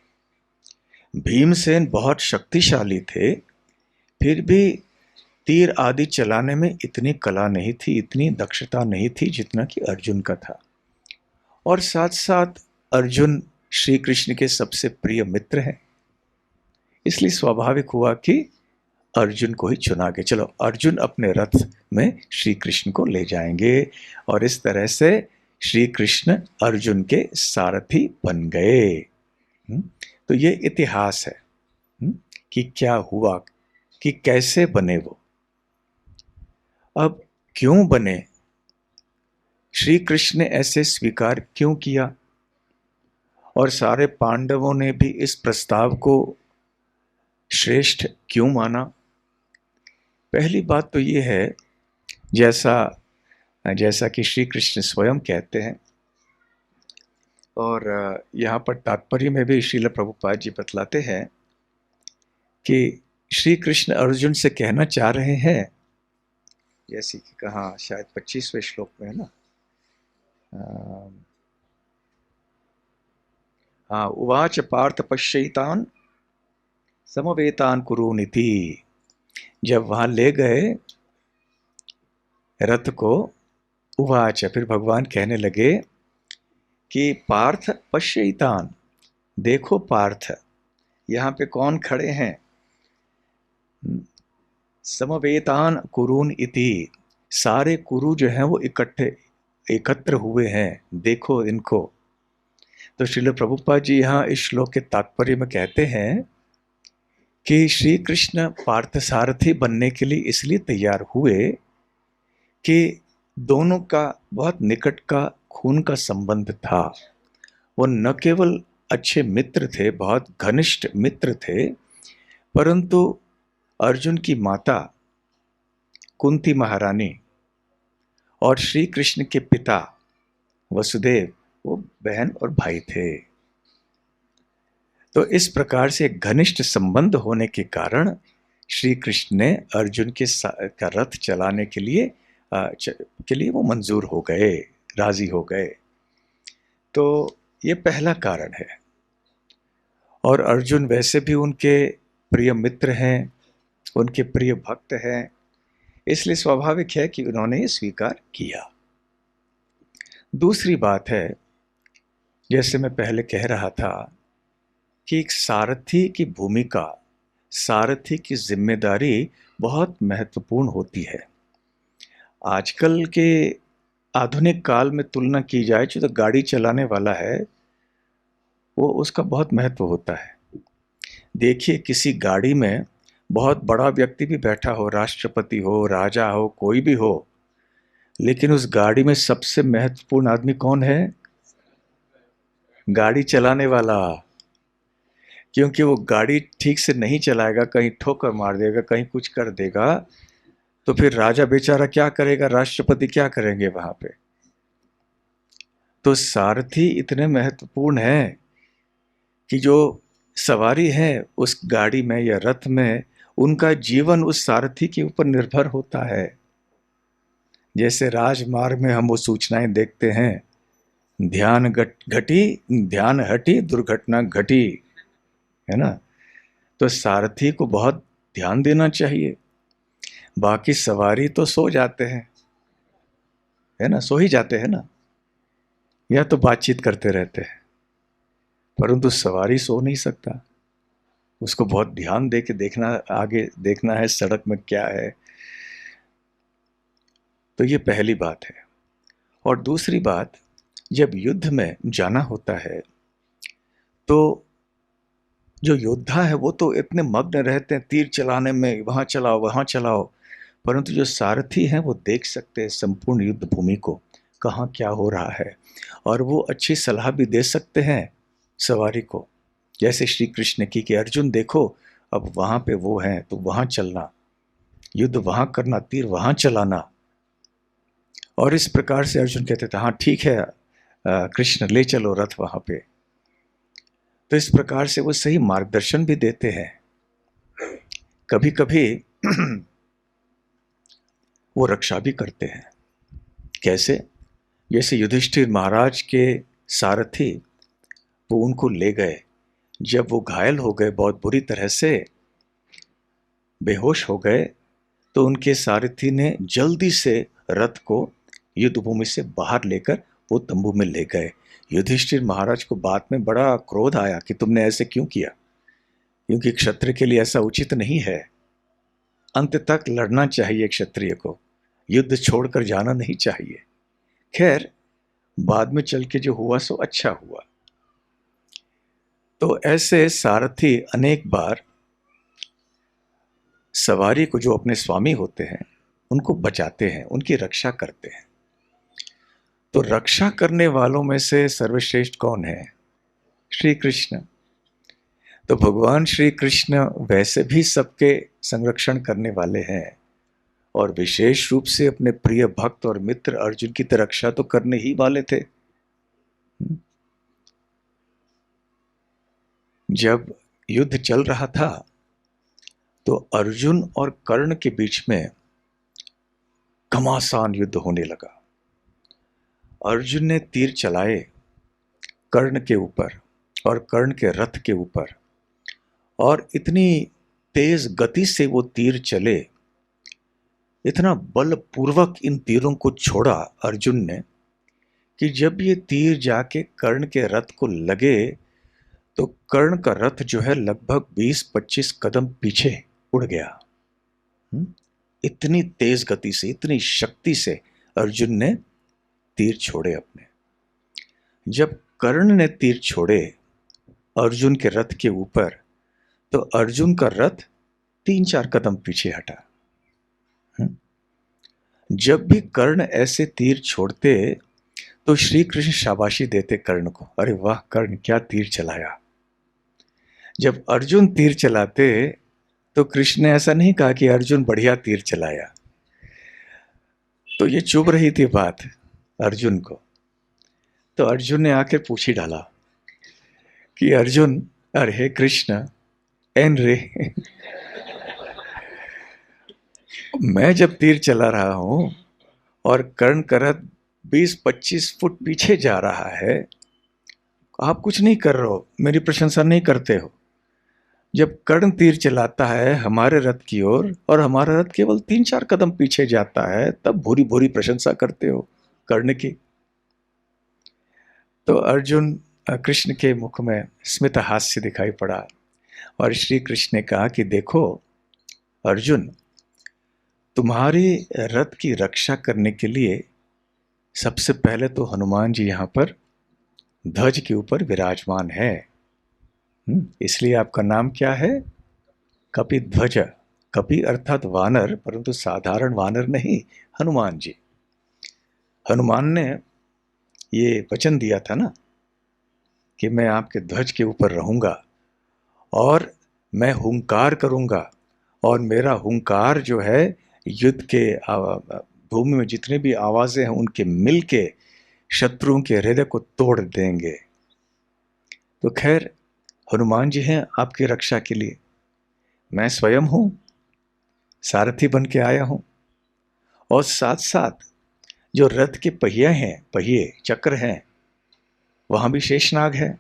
भीमसेन बहुत शक्तिशाली थे, फिर भी तीर आदि चलाने में इतनी कला नहीं थी, इतनी दक्षता नहीं थी जितना कि अर्जुन का था। और साथ साथ अर्जुन श्री कृष्ण के सबसे प्रिय मित्र हैं, इसलिए स्वाभाविक हुआ कि अर्जुन को ही चुना के चलो अर्जुन अपने रथ में श्री कृष्ण को ले जाएंगे। और इस तरह से श्री कृष्ण अर्जुन के सारथी बन गए। तो ये इतिहास है कि क्या हुआ, कि कैसे बने वो। अब क्यों बने, श्री कृष्ण ने ऐसे स्वीकार क्यों किया, और सारे पांडवों ने भी इस प्रस्ताव को श्रेष्ठ क्यों माना। पहली बात तो ये है, जैसा कि श्री कृष्ण स्वयं कहते हैं, और यहाँ पर तात्पर्य में भी श्रील प्रभुपाद जी बतलाते हैं कि श्री कृष्ण अर्जुन से कहना चाह रहे हैं, जैसे कि कहा शायद 25वें श्लोक में है ना, हाँ, उवाच पार्थ पश्यैतान समवेतान कुरुनिति। जब वहां ले गए रथ को, उवाच, फिर भगवान कहने लगे कि पार्थ पश्यैतान, देखो पार्थ, यहाँ पे कौन खड़े हैं, समवेतान कुरुन इति, सारे कुरु जो हैं वो एकत्र हुए हैं, देखो इनको। तो श्रील प्रभुपाद जी यहाँ इस श्लोक के तात्पर्य में कहते हैं कि श्री कृष्ण पार्थसारथी बनने के लिए इसलिए तैयार हुए कि दोनों का बहुत निकट का खून का संबंध था। वो न केवल अच्छे मित्र थे, बहुत घनिष्ठ मित्र थे, परंतु अर्जुन की माता कुंती महारानी और श्री कृष्ण के पिता वसुदेव वो बहन और भाई थे। तो इस प्रकार से एक घनिष्ठ संबंध होने के कारण श्री कृष्ण ने अर्जुन का रथ चलाने के लिए वो मंजूर हो गए, राजी हो गए। तो ये पहला कारण है। और अर्जुन वैसे भी उनके प्रिय मित्र हैं, उनके प्रिय भक्त हैं, इसलिए स्वाभाविक है कि उन्होंने ये स्वीकार किया। दूसरी बात है, जैसे मैं पहले कह रहा था कि एक सारथी की भूमिका, सारथी की जिम्मेदारी बहुत महत्वपूर्ण होती है। आजकल के आधुनिक काल में तुलना की जाए तो गाड़ी चलाने वाला है वो, उसका बहुत महत्व होता है। देखिए, किसी गाड़ी में बहुत बड़ा व्यक्ति भी बैठा हो, राष्ट्रपति हो, राजा हो, कोई भी हो, लेकिन उस गाड़ी में सबसे महत्वपूर्ण आदमी कौन है? गाड़ी चलाने वाला। क्योंकि वो गाड़ी ठीक से नहीं चलाएगा, कहीं ठोकर मार देगा, कहीं कुछ कर देगा, तो फिर राजा बेचारा क्या करेगा, राष्ट्रपति क्या करेंगे वहां पे? तो सारथी इतने महत्वपूर्ण है कि जो सवारी है उस गाड़ी में या रथ में, उनका जीवन उस सारथी के ऊपर निर्भर होता है। जैसे राजमार्ग में हम वो सूचनाएं देखते हैं, ध्यान हटी दुर्घटना घटी, है ना? तो सारथी को बहुत ध्यान देना चाहिए। बाकी सवारी तो सो जाते हैं, है ना, सो ही जाते हैं ना, या तो बातचीत करते रहते हैं, परंतु सवारी सो नहीं सकता। उसको बहुत ध्यान दे के देखना, आगे देखना है सड़क में क्या है। तो ये पहली बात है। और दूसरी बात, जब युद्ध में जाना होता है तो जो योद्धा है वो तो इतने मग्न रहते हैं तीर चलाने में, वहां चलाओ वहां चलाओ, परंतु जो सारथी हैं वो देख सकते हैं संपूर्ण युद्ध भूमि को, कहाँ क्या हो रहा है, और वो अच्छी सलाह भी दे सकते हैं सवारी को। जैसे श्री कृष्ण की कि अर्जुन देखो, अब वहां पे वो हैं तो वहां चलना, युद्ध वहां करना, तीर वहां चलाना। और इस प्रकार से अर्जुन कहते थे हाँ ठीक है कृष्ण ले चलो रथ वहां पे। तो इस प्रकार से वो सही मार्गदर्शन भी देते हैं। कभी कभी वो रक्षा भी करते हैं। कैसे? जैसे युधिष्ठिर महाराज के सारथी, वो उनको ले गए, जब वो घायल हो गए, बहुत बुरी तरह से बेहोश हो गए, तो उनके सारथी ने जल्दी से रथ को युद्ध भूमि से बाहर लेकर वो तंबू में ले गए। युधिष्ठिर महाराज को बाद में बड़ा क्रोध आया कि तुमने ऐसे क्यों किया, क्योंकि क्षत्रिय के लिए ऐसा उचित नहीं है। अंत तक लड़ना चाहिए क्षत्रिय को, युद्ध छोड़कर जाना नहीं चाहिए। खैर, बाद में चल के जो हुआ सो अच्छा हुआ। तो ऐसे सारथी अनेक बार सवारी को, जो अपने स्वामी होते हैं, उनको बचाते हैं, उनकी रक्षा करते हैं। तो रक्षा करने वालों में से सर्वश्रेष्ठ कौन है? श्री कृष्ण। तो भगवान श्री कृष्ण वैसे भी सबके संरक्षण करने वाले हैं, और विशेष रूप से अपने प्रिय भक्त और मित्र अर्जुन की तो रक्षा तो करने ही वाले थे। जब युद्ध चल रहा था तो अर्जुन और कर्ण के बीच में घमासान युद्ध होने लगा। अर्जुन ने तीर चलाए कर्ण के ऊपर और कर्ण के रथ के ऊपर, और इतनी तेज गति से वो तीर चले, इतना बलपूर्वक इन तीरों को छोड़ा अर्जुन ने कि जब ये तीर जाके कर्ण के रथ को लगे तो कर्ण का रथ जो है लगभग 20-25 कदम पीछे उड़ गया। इतनी तेज गति से, इतनी शक्ति से अर्जुन ने तीर छोड़े अपने। जब कर्ण ने तीर छोड़े अर्जुन के रथ के ऊपर तो अर्जुन का रथ 3-4 कदम पीछे हटा। जब भी कर्ण ऐसे तीर छोड़ते तो श्री कृष्ण शाबाशी देते कर्ण को, अरे वाह कर्ण क्या तीर चलाया। जब अर्जुन तीर चलाते तो कृष्ण ने ऐसा नहीं कहा कि अर्जुन बढ़िया तीर चलाया। तो ये चुभ रही थी बात अर्जुन को। तो अर्जुन ने आकर पूछ ही डाला कि अर्जुन, अरे कृष्ण एन रे मैं जब तीर चला रहा हूं और कर्ण का रथ 20-25 फुट पीछे जा रहा है, आप कुछ नहीं कर रहे हो, मेरी प्रशंसा नहीं करते हो। जब कर्ण तीर चलाता है हमारे रथ की ओर और हमारा रथ केवल 3-4 कदम पीछे जाता है, तब भूरी भूरी प्रशंसा करते हो कर्ण की। तो अर्जुन कृष्ण के मुख में स्मित हास्य दिखाई पड़ा और श्री कृष्ण ने कहा कि देखो अर्जुन, तुम्हारे रथ की रक्षा करने के लिए सबसे पहले तो हनुमान जी यहाँ पर ध्वज के ऊपर विराजमान है। इसलिए आपका नाम क्या है? कपिध्वज। कपि अर्थात वानर, परंतु साधारण वानर नहीं, हनुमान जी। हनुमान ने ये वचन दिया था ना कि मैं आपके ध्वज के ऊपर रहूंगा और मैं हुंकार करूंगा, और मेरा हुंकार जो है युद्ध के भूमि में जितने भी आवाजें हैं उनके मिल के शत्रुओं के हृदय को तोड़ देंगे। तो खैर हनुमान जी हैं आपकी रक्षा के लिए, मैं स्वयं हूं, सारथी बन के आया हूं, और साथ साथ जो रथ के पहिए हैं, पहिए चक्र हैं, वहां भी शेषनाग है।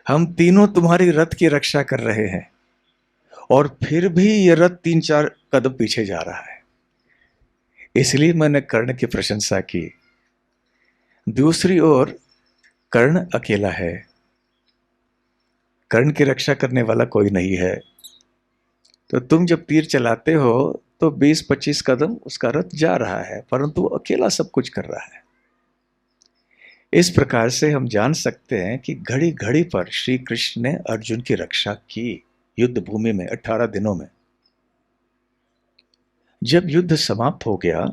हम तीनों तुम्हारी रथ की रक्षा कर रहे हैं और फिर भी ये रथ 3-4 कदम पीछे जा रहा है। इसलिए मैंने कर्ण की प्रशंसा की। दूसरी ओर कर्ण अकेला है, कर्ण की रक्षा करने वाला कोई नहीं है। तो तुम जब तीर चलाते हो तो 20-25 कदम उसका रथ जा रहा है, परंतु वो अकेला सब कुछ कर रहा है। इस प्रकार से हम जान सकते हैं कि घड़ी घड़ी पर श्री कृष्ण ने अर्जुन की रक्षा की युद्ध भूमि में 18 दिनों में। जब युद्ध समाप्त हो गया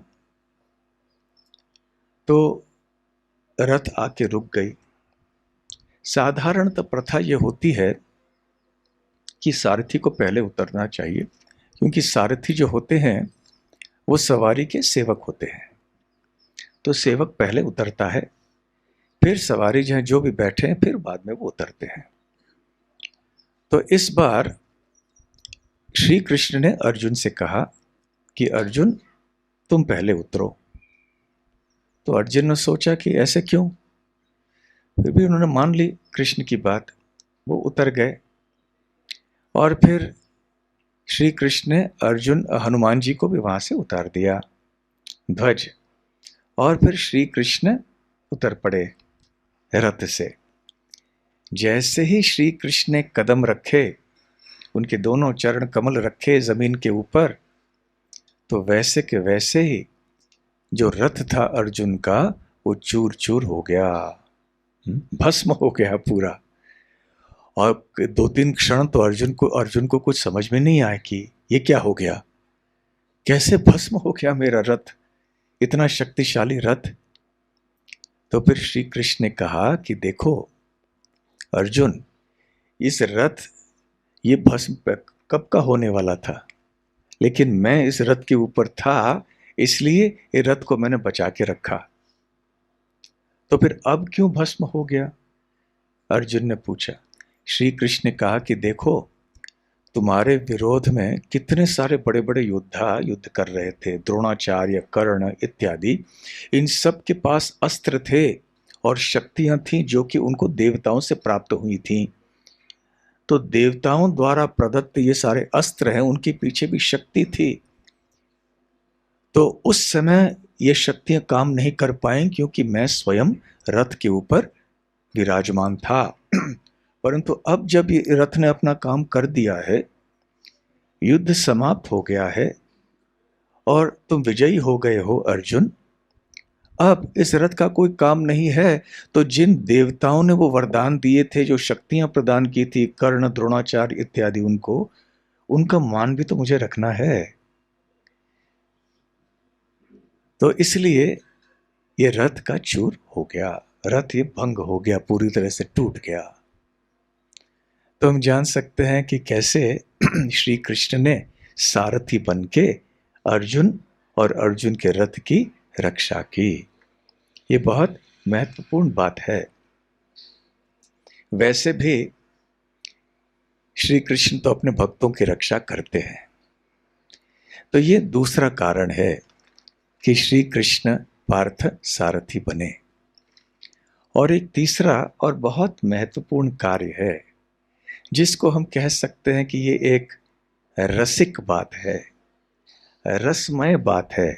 तो रथ आके रुक गई। साधारणतः प्रथा यह होती है कि सारथी को पहले उतरना चाहिए, क्योंकि सारथी जो होते हैं वो सवारी के सेवक होते हैं। तो सेवक पहले उतरता है, फिर सवारी जो भी बैठे हैं फिर बाद में वो उतरते हैं। तो इस बार श्री कृष्ण ने अर्जुन से कहा कि अर्जुन तुम पहले उतरो। तो अर्जुन ने सोचा कि ऐसे क्यों, फिर भी उन्होंने मान ली कृष्ण की बात, वो उतर गए। और फिर श्री कृष्ण ने हनुमान जी को भी वहां से उतार दिया ध्वज, और फिर श्री कृष्ण उतर पड़े रथ से। जैसे ही श्री कृष्ण ने कदम रखे, उनके दोनों चरण कमल रखे जमीन के ऊपर, तो वैसे के वैसे ही जो रथ था अर्जुन का वो चूर चूर हो गया, भस्म हो गया पूरा। और 2-3 क्षण तो अर्जुन को कुछ समझ में नहीं आया कि ये क्या हो गया, कैसे भस्म हो गया मेरा रथ, इतना शक्तिशाली रथ। तो फिर श्री कृष्ण ने कहा कि देखो अर्जुन, इस रथ ये भस्म कब का होने वाला था, लेकिन मैं इस रथ के ऊपर था, इसलिए ये रथ को मैंने बचा के रखा। तो फिर अब क्यों भस्म हो गया, अर्जुन ने पूछा। श्री कृष्ण ने कहा कि देखो तुम्हारे विरोध में कितने सारे बड़े बड़े योद्धा युद्ध कर रहे थे, द्रोणाचार्य, कर्ण इत्यादि। इन सब के पास अस्त्र थे और शक्तियां थीं जो कि उनको देवताओं से प्राप्त हुई थीं। तो देवताओं द्वारा प्रदत्त ये सारे अस्त्र हैं, उनके पीछे भी शक्ति थी। तो उस समय ये शक्तियां काम नहीं कर पाई क्योंकि मैं स्वयं रथ के ऊपर विराजमान था। परंतु अब जब ये रथ ने अपना काम कर दिया है, युद्ध समाप्त हो गया है और तुम विजयी हो गए हो अर्जुन, अब इस रथ का कोई काम नहीं है। तो जिन देवताओं ने वो वरदान दिए थे, जो शक्तियां प्रदान की थी, कर्ण, द्रोणाचार्य इत्यादि, उनको उनका मान भी तो मुझे रखना है। तो इसलिए ये रथ का चूर हो गया, रथ ये भंग हो गया, पूरी तरह से टूट गया। तो हम जान सकते हैं कि कैसे श्री कृष्ण ने सारथी बन के अर्जुन और अर्जुन के रथ की रक्षा की। ये बहुत महत्वपूर्ण बात है। वैसे भी श्री कृष्ण तो अपने भक्तों की रक्षा करते हैं। तो ये दूसरा कारण है कि श्री कृष्ण पार्थ सारथी बने। और एक तीसरा और बहुत महत्वपूर्ण कार्य है, जिसको हम कह सकते हैं कि ये एक रसिक बात है, रसमय बात है,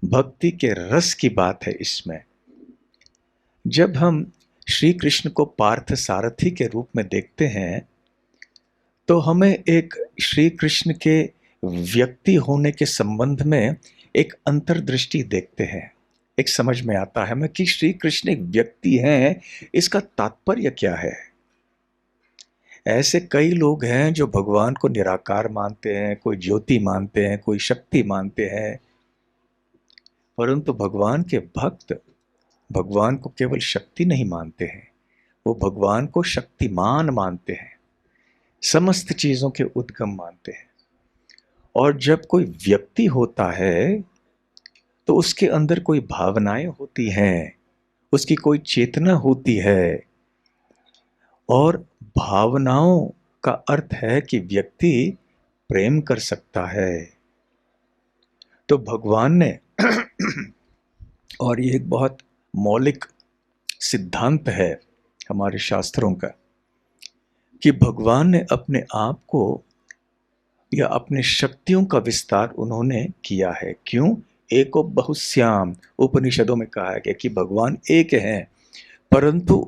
भक्ति के रस की बात है इसमें। जब हम श्री कृष्ण को पार्थ सारथी के रूप में देखते हैं, तो हमें एक श्री कृष्ण के व्यक्ति होने के संबंध में एक अंतर्दृष्टि देखते हैं। एक समझ में आता है हमें कि श्री कृष्ण एक व्यक्ति हैं, इसका तात्पर्य क्या है। ऐसे कई लोग हैं जो भगवान को निराकार मानते हैं, कोई ज्योति मानते हैं, कोई शक्ति मानते हैं, परंतु भगवान के भक्त भगवान को केवल शक्ति नहीं मानते हैं, वो भगवान को शक्तिमान मानते हैं, समस्त चीजों के उद्गम मानते हैं। और जब कोई व्यक्ति होता है तो उसके अंदर कोई भावनाएं होती हैं, उसकी कोई चेतना होती है, और भावनाओं का अर्थ है कि व्यक्ति प्रेम कर सकता है। तो भगवान ने और ये एक बहुत मौलिक सिद्धांत है हमारे शास्त्रों का, कि भगवान ने अपने आप को या अपने शक्तियों का विस्तार उन्होंने किया है। क्यों? एको बहुश्याम, उपनिषदों में कहा गया कि भगवान एक हैं, परंतु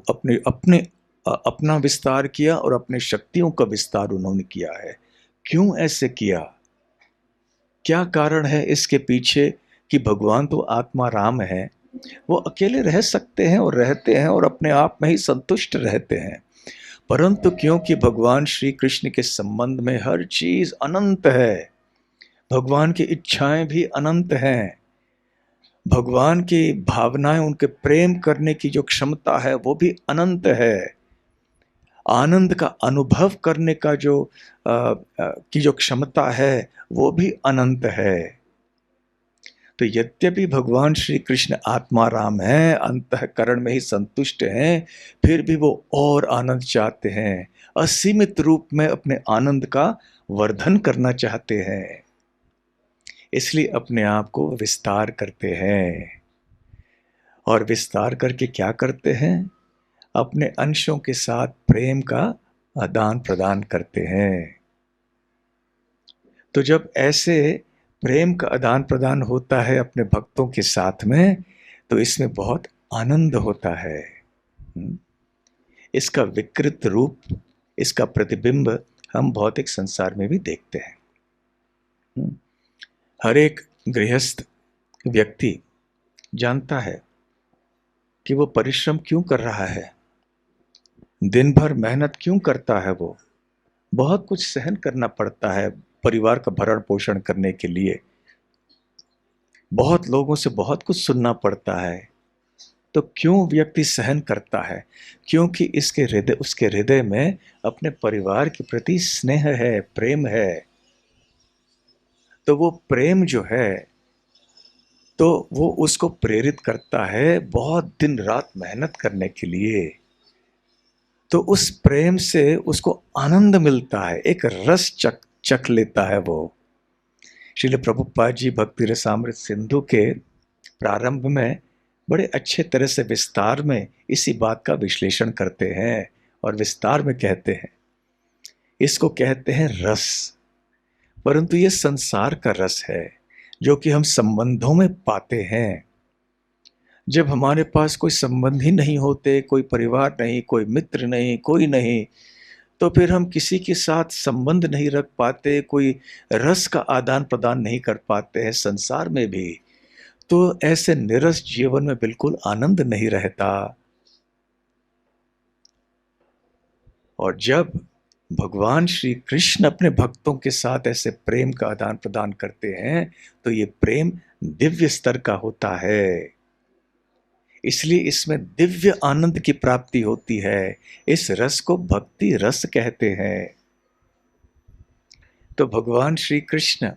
अपना विस्तार किया और अपने शक्तियों का विस्तार उन्होंने किया है। क्यों ऐसे किया? क्या कारण है इसके पीछे? कि भगवान तो आत्मा राम है, वो अकेले रह सकते हैं और रहते हैं और अपने आप में ही संतुष्ट रहते हैं, परंतु क्योंकि भगवान श्री कृष्ण के संबंध में हर चीज अनंत है, भगवान की इच्छाएं भी अनंत हैं, भगवान की भावनाएं, उनके प्रेम करने की जो क्षमता है वो भी अनंत है, आनंद का अनुभव करने का की जो क्षमता है वो भी अनंत है। तो यद्यपि भगवान श्री कृष्ण आत्मा राम हैं, अंतःकरण में ही संतुष्ट हैं, फिर भी वो और आनंद चाहते हैं, असीमित रूप में अपने आनंद का वर्धन करना चाहते हैं, इसलिए अपने आप को विस्तार करते हैं। और विस्तार करके क्या करते हैं? अपने अंशों के साथ प्रेम का आदान प्रदान करते हैं। तो जब ऐसे प्रेम का आदान प्रदान होता है अपने भक्तों के साथ में, तो इसमें बहुत आनंद होता है। इसका विकृत रूप, इसका प्रतिबिंब हम भौतिक संसार में भी देखते हैं। हर एक गृहस्थ व्यक्ति जानता है कि वो परिश्रम क्यों कर रहा है, दिन भर मेहनत क्यों करता है, वो बहुत कुछ सहन करना पड़ता है परिवार का भरण पोषण करने के लिए, बहुत लोगों से बहुत कुछ सुनना पड़ता है। तो क्यों व्यक्ति सहन करता है? क्योंकि उसके हृदय में अपने परिवार के प्रति स्नेह है, प्रेम है। तो वो प्रेम जो है, तो वो उसको प्रेरित करता है बहुत दिन रात मेहनत करने के लिए। तो उस प्रेम से उसको आनंद मिलता है, एक रस चख लेता है वो। श्रील प्रभुपाद जी भक्ति रसामृत सिंधु के प्रारंभ में बड़े अच्छे तरह से विस्तार में इसी बात का विश्लेषण करते हैं और विस्तार में कहते हैं, इसको कहते हैं रस। परंतु ये संसार का रस है जो कि हम संबंधों में पाते हैं। जब हमारे पास कोई संबंध ही नहीं होते, कोई परिवार नहीं, कोई मित्र नहीं, कोई नहीं, तो फिर हम किसी के साथ संबंध नहीं रख पाते, कोई रस का आदान प्रदान नहीं कर पाते हैं संसार में भी, तो ऐसे निरस जीवन में बिल्कुल आनंद नहीं रहता। और जब भगवान श्री कृष्ण अपने भक्तों के साथ ऐसे प्रेम का आदान प्रदान करते हैं तो ये प्रेम दिव्य स्तर का होता है, इसलिए इसमें दिव्य आनंद की प्राप्ति होती है। इस रस को भक्ति रस कहते हैं। तो भगवान श्री कृष्ण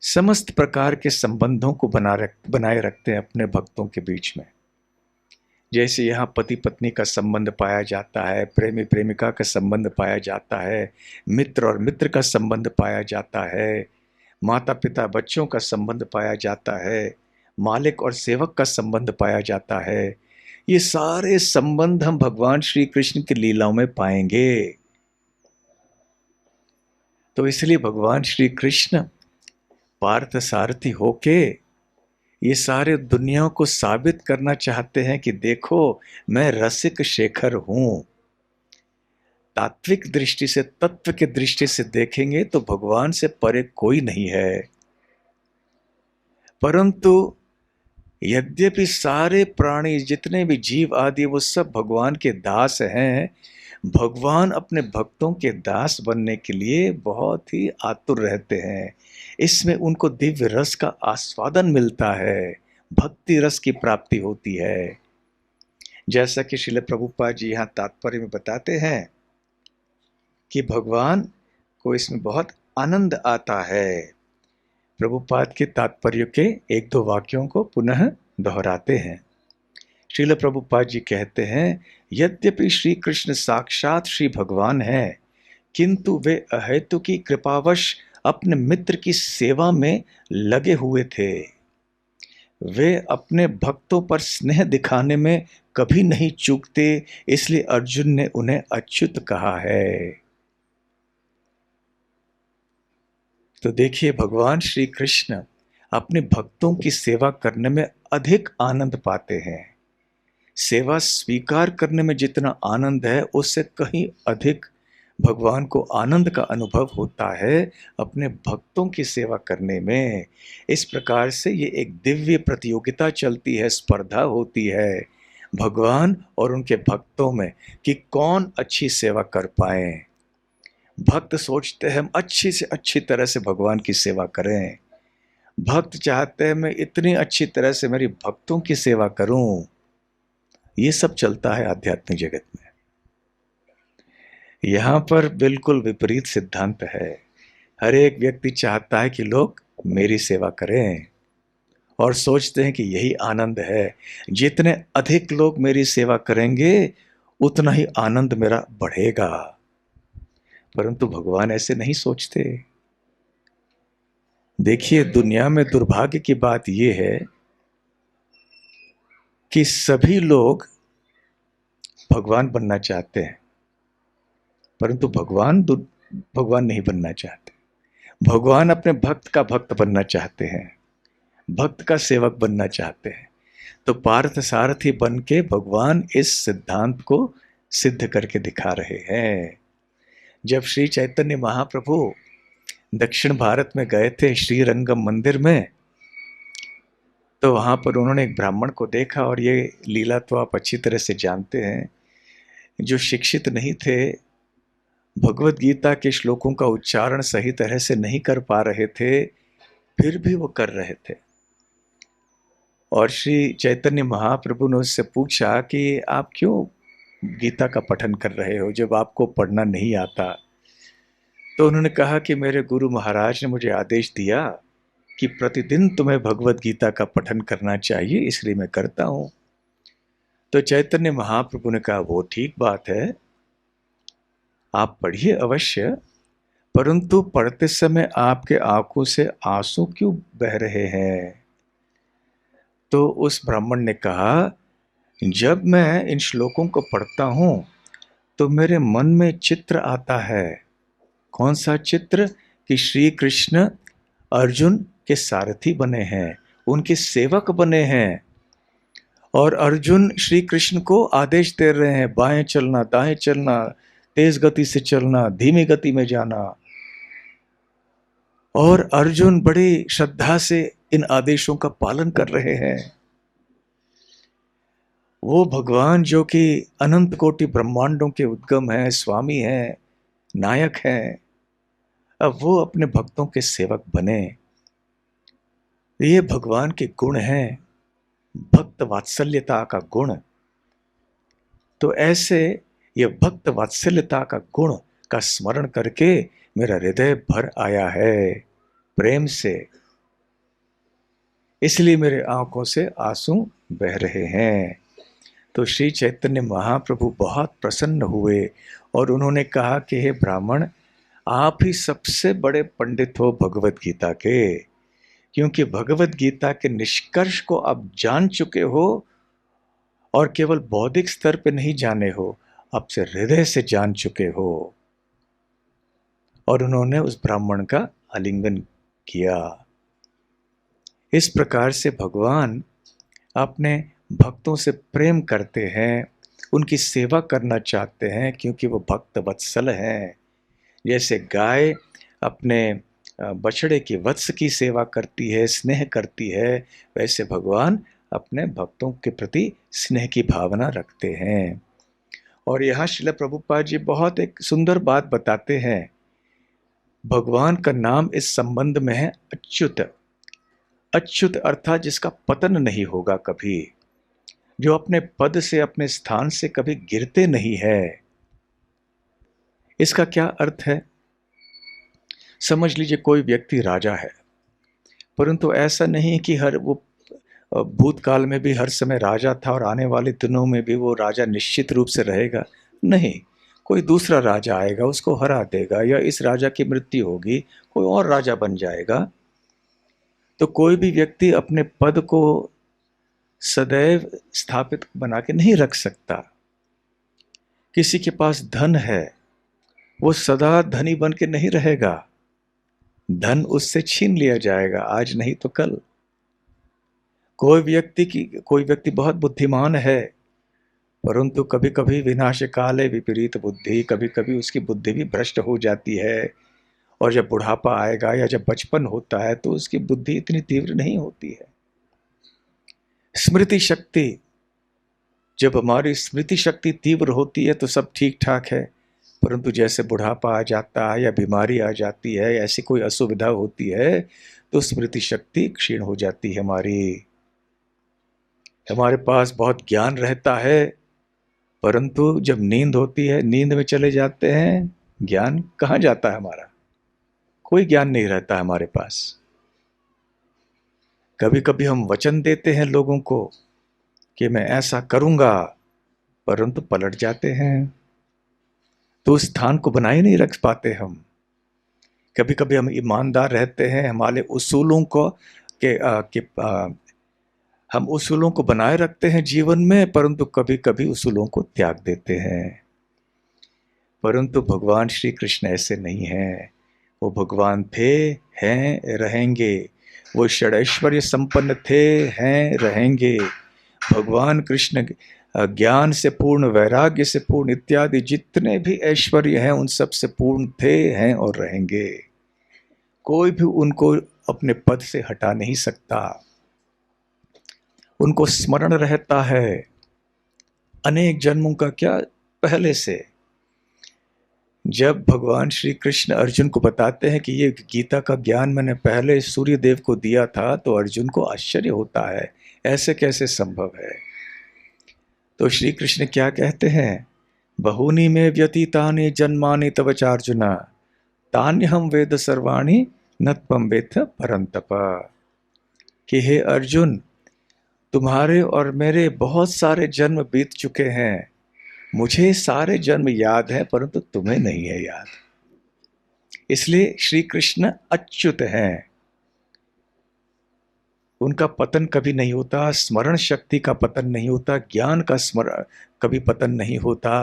समस्त प्रकार के संबंधों को बनाए रखते हैं अपने भक्तों के बीच में। जैसे यहाँ पति पत्नी का संबंध पाया जाता है, प्रेमी प्रेमिका का संबंध पाया जाता है, मित्र और मित्र का संबंध पाया जाता है, माता पिता बच्चों का संबंध पाया जाता है, मालिक और सेवक का संबंध पाया जाता है। ये सारे संबंध हम भगवान श्री कृष्ण की लीलाओं में पाएंगे। तो इसलिए भगवान श्री कृष्ण पार्थ सारथी होके ये सारे दुनिया को साबित करना चाहते हैं कि देखो मैं रसिक शेखर हूं। तात्विक दृष्टि से, तत्व की दृष्टि से देखेंगे तो भगवान से परे कोई नहीं है। परंतु यद्यपि सारे प्राणी, जितने भी जीव आदि, वो सब भगवान के दास हैं, भगवान अपने भक्तों के दास बनने के लिए बहुत ही आतुर रहते हैं। इसमें उनको दिव्य रस का आस्वादन मिलता है, भक्ति रस की प्राप्ति होती है। जैसा कि श्रील प्रभुपाद जी यहाँ तात्पर्य में बताते हैं कि भगवान को इसमें बहुत आनंद आता है। प्रभुपाद के तात्पर्य के एक दो वाक्यों को पुनः दोहराते हैं। श्रील प्रभुपाद जी कहते हैं, यद्यपि श्री कृष्ण साक्षात श्री भगवान हैं, किंतु वे अहेतु की कृपावश अपने मित्र की सेवा में लगे हुए थे। वे अपने भक्तों पर स्नेह दिखाने में कभी नहीं चूकते, इसलिए अर्जुन ने उन्हें अच्युत कहा है। तो देखिए, भगवान श्री कृष्ण अपने भक्तों की सेवा करने में अधिक आनंद पाते हैं। सेवा स्वीकार करने में जितना आनंद है, उससे कहीं अधिक भगवान को आनंद का अनुभव होता है अपने भक्तों की सेवा करने में। इस प्रकार से ये एक दिव्य प्रतियोगिता चलती है, स्पर्धा होती है भगवान और उनके भक्तों में कि कौन अच्छी सेवा कर पाए। भक्त सोचते हैं हम अच्छी से अच्छी तरह से भगवान की सेवा करें, भक्त चाहते हैं मैं इतनी अच्छी तरह से मेरी भक्तों की सेवा करूं। ये सब चलता है आध्यात्मिक जगत में। यहाँ पर बिल्कुल विपरीत सिद्धांत है। हर एक व्यक्ति चाहता है कि लोग मेरी सेवा करें और सोचते हैं कि यही आनंद है। जितने अधिक लोग मेरी सेवा करेंगे उतना ही आनंद मेरा बढ़ेगा। परंतु भगवान ऐसे नहीं सोचते। देखिए, दुनिया में दुर्भाग्य की बात यह है कि सभी लोग भगवान बनना चाहते हैं, परंतु भगवान नहीं बनना चाहते। भगवान अपने भक्त का भक्त बनना चाहते हैं, भक्त का सेवक बनना चाहते हैं। तो पार्थ सारथी बन के भगवान इस सिद्धांत को सिद्ध करके दिखा रहे हैं। जब श्री चैतन्य महाप्रभु दक्षिण भारत में गए थे श्रीरंगम मंदिर में, तो वहाँ पर उन्होंने एक ब्राह्मण को देखा, और ये लीला तो आप अच्छी तरह से जानते हैं। जो शिक्षित नहीं थे, भगवत गीता के श्लोकों का उच्चारण सही तरह से नहीं कर पा रहे थे, फिर भी वो कर रहे थे। और श्री चैतन्य महाप्रभु ने उससे पूछा कि आप क्यों गीता का पठन कर रहे हो जब आपको पढ़ना नहीं आता? तो उन्होंने कहा कि मेरे गुरु महाराज ने मुझे आदेश दिया कि प्रतिदिन तुम्हें भगवत गीता का पठन करना चाहिए, इसलिए मैं करता हूँ। तो चैतन्य महाप्रभु ने कहा वो ठीक बात है, आप पढ़िए अवश्य, परंतु पढ़ते समय आपके आंखों से आंसू क्यों बह रहे हैं? तो उस ब्राह्मण ने कहा, जब मैं इन श्लोकों को पढ़ता हूं तो मेरे मन में चित्र आता है। कौन सा चित्र? कि श्री कृष्ण अर्जुन के सारथी बने हैं, उनके सेवक बने हैं, और अर्जुन श्री कृष्ण को आदेश दे रहे हैं, बाएं चलना, दाएं चलना, तेज गति से चलना, धीमी गति में जाना। और अर्जुन बड़ी श्रद्धा से इन आदेशों का पालन कर रहे हैं। वो भगवान जो कि अनंत कोटि ब्रह्मांडों के उद्गम है, स्वामी है, नायक है, अब वो अपने भक्तों के सेवक बने। ये भगवान के गुण हैं, भक्त वात्सल्यता का गुण। तो ऐसे ये भक्त वात्सल्यता का गुण का स्मरण करके मेरा हृदय भर आया है प्रेम से, इसलिए मेरे आंखों से आंसू बह रहे हैं। तो श्री चैतन्य महाप्रभु बहुत प्रसन्न हुए और उन्होंने कहा कि हे ब्राह्मण, आप ही सबसे बड़े पंडित हो भगवत गीता के, क्योंकि भगवत गीता के निष्कर्ष को आप जान चुके हो, और केवल बौद्धिक स्तर पे नहीं जाने हो, आप से हृदय से जान चुके हो। और उन्होंने उस ब्राह्मण का आलिंगन किया। इस प्रकार से भगवान अपने भक्तों से प्रेम करते हैं, उनकी सेवा करना चाहते हैं, क्योंकि वो भक्त वत्सल हैं। जैसे गाय अपने बछड़े की वत्स की सेवा करती है, स्नेह करती है, वैसे भगवान अपने भक्तों के प्रति स्नेह की भावना रखते हैं। और यहाँ श्रील प्रभुपाद जी बहुत एक सुंदर बात बताते हैं। भगवान का नाम इस संबंध में है अच्युत। अच्युत अर्थात जिसका पतन नहीं होगा कभी, जो अपने पद से, अपने स्थान से कभी गिरते नहीं है। इसका क्या अर्थ है? समझ लीजिए कोई व्यक्ति राजा है, परंतु ऐसा नहीं कि हर वो भूतकाल में भी हर समय राजा था और आने वाले दिनों में भी वो राजा निश्चित रूप से रहेगा। नहीं, कोई दूसरा राजा आएगा, उसको हरा देगा, या इस राजा की मृत्यु होगी, कोई और राजा बन जाएगा। तो कोई भी व्यक्ति अपने पद को सदैव स्थापित बना के नहीं रख सकता। किसी के पास धन है, वो सदा धनी बन के नहीं रहेगा, धन उससे छीन लिया जाएगा, आज नहीं तो कल। कोई व्यक्ति बहुत बुद्धिमान है, परंतु कभी कभी विनाश काले विपरीत बुद्धि, कभी कभी उसकी बुद्धि भी भ्रष्ट हो जाती है। और जब बुढ़ापा आएगा या जब बचपन होता है तो उसकी बुद्धि इतनी तीव्र नहीं होती है। स्मृति शक्ति, जब हमारी स्मृति शक्ति तीव्र होती है तो सब ठीक ठाक है, परंतु जैसे बुढ़ापा आ जाता है या बीमारी आ जाती है, ऐसी कोई असुविधा होती है, तो स्मृति शक्ति क्षीण हो जाती है हमारी। हमारे पास बहुत ज्ञान रहता है, परंतु जब नींद होती है, नींद में चले जाते हैं, ज्ञान कहाँ जाता है हमारा? कोई ज्ञान नहीं रहता हमारे पास। कभी कभी हम वचन देते हैं लोगों को कि मैं ऐसा करूंगा, परंतु पलट जाते हैं, तो उस स्थान को बनाए नहीं रख पाते हम। कभी कभी हम ईमानदार रहते हैं, हमारे उसूलों को हम उसूलों को बनाए रखते हैं जीवन में, परंतु कभी कभी उसूलों को त्याग देते हैं। परंतु भगवान श्री कृष्ण ऐसे नहीं हैं। वो भगवान थे, हैं, रहेंगे। वो षडैश्वर्य संपन्न थे, हैं, रहेंगे। भगवान कृष्ण ज्ञान से पूर्ण, वैराग्य से पूर्ण, इत्यादि जितने भी ऐश्वर्य हैं उन सब से पूर्ण थे, हैं और रहेंगे। कोई भी उनको अपने पद से हटा नहीं सकता। उनको स्मरण रहता है अनेक जन्मों का, क्या पहले से। जब भगवान श्री कृष्ण अर्जुन को बताते हैं कि ये गीता का ज्ञान मैंने पहले सूर्य देव को दिया था, तो अर्जुन को आश्चर्य होता है, ऐसे कैसे संभव है। तो श्री कृष्ण क्या कहते हैं? बहूनि में व्यतीतानि जन्मानि तव चार्जुन, तान्यहं वेद सर्वाणि न त्वं वेत्थ परन्तप। कि हे अर्जुन, तुम्हारे और मेरे बहुत सारे जन्म बीत चुके हैं, मुझे सारे जन्म याद है परंतु तुम्हें नहीं है याद। इसलिए श्री कृष्ण अच्युत हैं, उनका पतन कभी नहीं होता, स्मरण शक्ति का पतन नहीं होता, ज्ञान का स्मरण कभी पतन नहीं होता।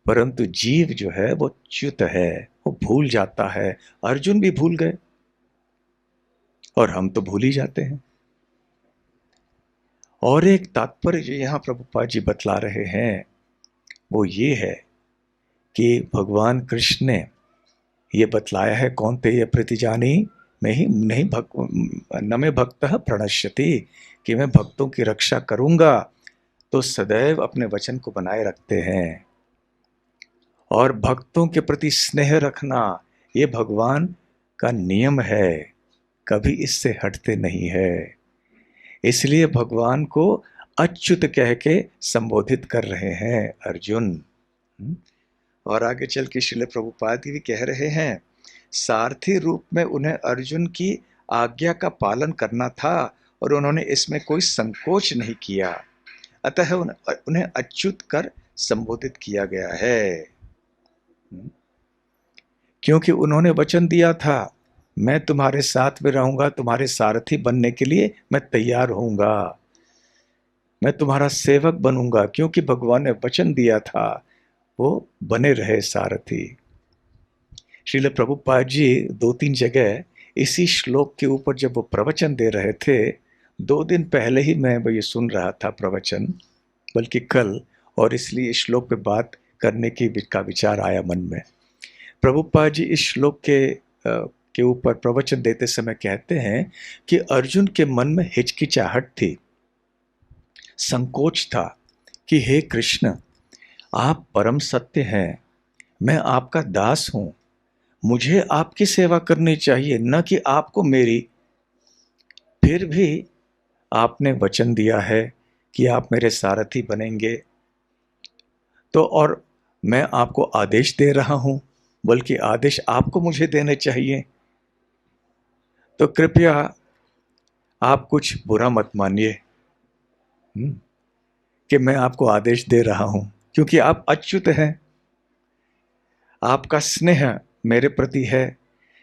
परंतु जीव जो है वो च्युत है, वो भूल जाता है। अर्जुन भी भूल गए और हम तो भूल ही जाते हैं। और एक तात्पर्य जो यहां प्रभुपाद जी बतला रहे हैं वो ये है कि भगवान कृष्ण ने ये बतलाया है, कौन ते ये प्रतिजानी मैं ही नहीं न में भक्त प्रणश्यति, कि मैं भक्तों की रक्षा करूंगा। तो सदैव अपने वचन को बनाए रखते हैं और भक्तों के प्रति स्नेह रखना ये भगवान का नियम है, कभी इससे हटते नहीं है। इसलिए भगवान को अच्युत कह के संबोधित कर रहे हैं अर्जुन। और आगे चल के श्रील प्रभुपाद भी कह रहे हैं, सारथी रूप में उन्हें अर्जुन की आज्ञा का पालन करना था और उन्होंने इसमें कोई संकोच नहीं किया, अतः उन्हें अच्युत कर संबोधित किया गया है। क्योंकि उन्होंने वचन दिया था, मैं तुम्हारे साथ में रहूंगा, तुम्हारे सारथी बनने के लिए मैं तैयार होऊंगा, मैं तुम्हारा सेवक बनूंगा। क्योंकि भगवान ने वचन दिया था, वो बने रहे सारथी। श्रील प्रभुपाद जी 2-3 जगह इसी श्लोक के ऊपर जब वो प्रवचन दे रहे थे, 2 दिन पहले ही मैं वो ये सुन रहा था प्रवचन, बल्कि कल, और इसलिए इस श्लोक पे बात करने का विचार आया मन में। प्रभुपाद जी इस श्लोक के ऊपर प्रवचन देते समय कहते हैं कि अर्जुन के मन में हिचकिचाहट थी, संकोच था कि हे कृष्ण, आप परम सत्य हैं, मैं आपका दास हूं, मुझे आपकी सेवा करनी चाहिए, न कि आपको मेरी। फिर भी आपने वचन दिया है कि आप मेरे सारथी बनेंगे, तो और मैं आपको आदेश दे रहा हूं, बल्कि आदेश आपको मुझे देने चाहिए। तो कृपया आप कुछ बुरा मत मानिए कि मैं आपको आदेश दे रहा हूं, क्योंकि आप अच्युत हैं, आपका स्नेह मेरे प्रति है।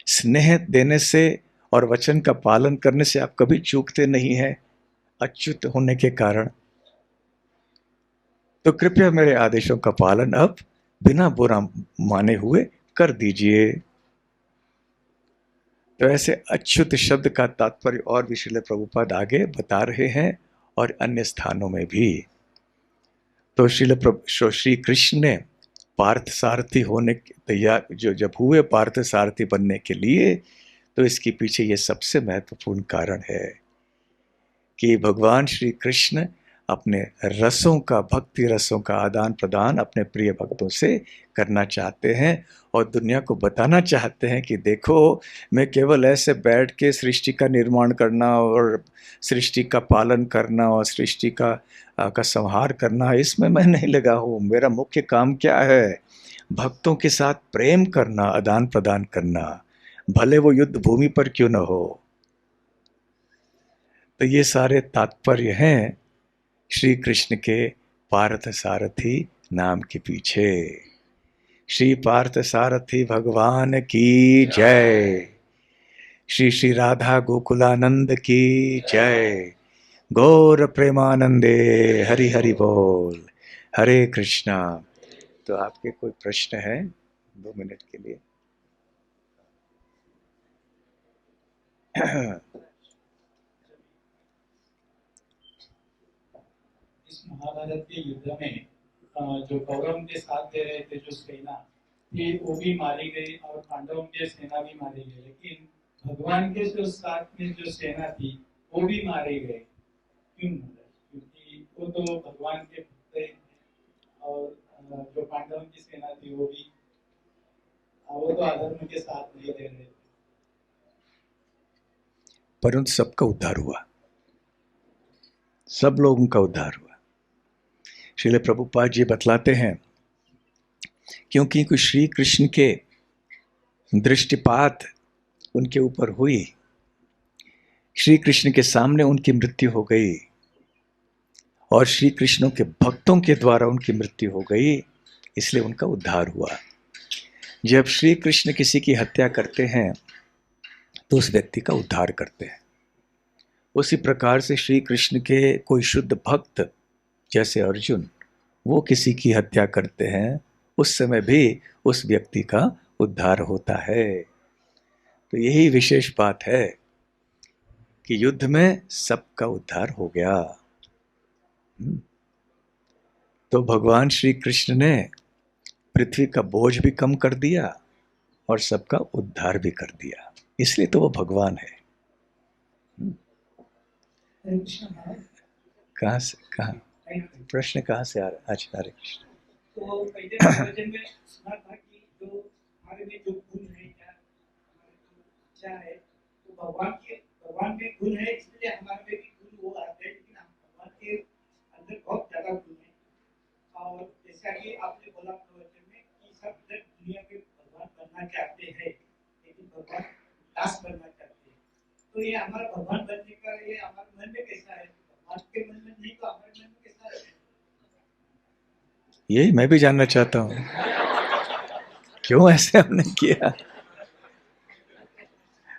स्नेह देने से और वचन का पालन करने से आप कभी चूकते नहीं हैं, अच्युत होने के कारण। तो कृपया मेरे आदेशों का पालन अब बिना बुरा माने हुए कर दीजिए। तो ऐसे अच्युत शब्द का तात्पर्य और भी श्रील प्रभुपाद आगे बता रहे हैं और अन्य स्थानों में भी। तो श्री कृष्ण ने पार्थ सारथी होने के तैयार जब हुए पार्थ सारथी बनने के लिए, तो इसके पीछे ये सबसे महत्वपूर्ण कारण है कि भगवान श्री कृष्ण अपने रसों का, भक्ति रसों का आदान प्रदान अपने प्रिय भक्तों से करना चाहते हैं और दुनिया को बताना चाहते हैं कि देखो, मैं केवल ऐसे बैठ के सृष्टि का निर्माण करना और सृष्टि का पालन करना और सृष्टि का संहार करना, इसमें मैं नहीं लगा हूँ। मेरा मुख्य काम क्या है? भक्तों के साथ प्रेम करना, आदान प्रदान करना, भले वो युद्ध भूमि पर क्यों न हो। तो ये सारे तात्पर्य हैं श्री कृष्ण के पार्थ सारथी नाम के पीछे। श्री पार्थ सारथी भगवान की जय। श्री श्री राधा गोकुलानंद की जय। गौर प्रेमानंदे हरि हरि बोल। हरे कृष्णा। तो आपके कोई प्रश्न है 2 मिनट के लिए? इस महाभारत के युद्ध में जो कौरव के साथ दे रहे थे जो सेना थी वो भी मारी गई और पांडवों की सेना भी मारी गई, लेकिन भगवान के जो साथ में जो सेना थी वो भी मारे गए। क्यों? क्योंकि वो तो भगवान के भक्त थे और जो पांडवों की सेना थी वो तो अधर्म के साथ नहीं दे रहे थे। परंतु सबका उद्धार हुआ, सब लोगों का उद्धार हुआ। श्रील प्रभुपाद जी बतलाते हैं, क्योंकि श्री कृष्ण के दृष्टिपात उनके ऊपर हुई, श्री कृष्ण के सामने उनकी मृत्यु हो गई और श्री कृष्ण के भक्तों के द्वारा उनकी मृत्यु हो गई, इसलिए उनका उद्धार हुआ। जब श्री कृष्ण किसी की हत्या करते हैं तो उस व्यक्ति का उद्धार करते हैं। उसी प्रकार से श्री कृष्ण के कोई शुद्ध भक्त जैसे अर्जुन, वो किसी की हत्या करते हैं, उस समय भी उस व्यक्ति का उद्धार होता है। तो यही विशेष बात है कि युद्ध में सबका उद्धार हो गया। तो भगवान श्री कृष्ण ने पृथ्वी का बोझ भी कम कर दिया और सबका उद्धार भी कर दिया, इसलिए तो वो भगवान है। कहाँ से प्रश्न कहाँ से आ रहा है? अच्छा, हरे कृष्ण। तो भजन में सुना था कि जो हमारे में जो गुण है या क्या है, तो भगवान में गुण है, इसलिए हमारे में भी गुण वो आते हैं, लेकिन भगवान के अंदर बहुत ज्यादा गुण है। और जैसा कि आपने बोला प्रवचन में कि सब इधर दुनिया के भगवान बनना चाहते हैं, लेकिन भगवान दास बनना चाहते हैं। तो ये हमारा भगवान बनने का ये हमारे मन में कैसा है? भगवान के मन में नहीं तो हमारे मन में कैसा है? यही मैं भी जानना चाहता हूँ, क्यों ऐसे हमने किया?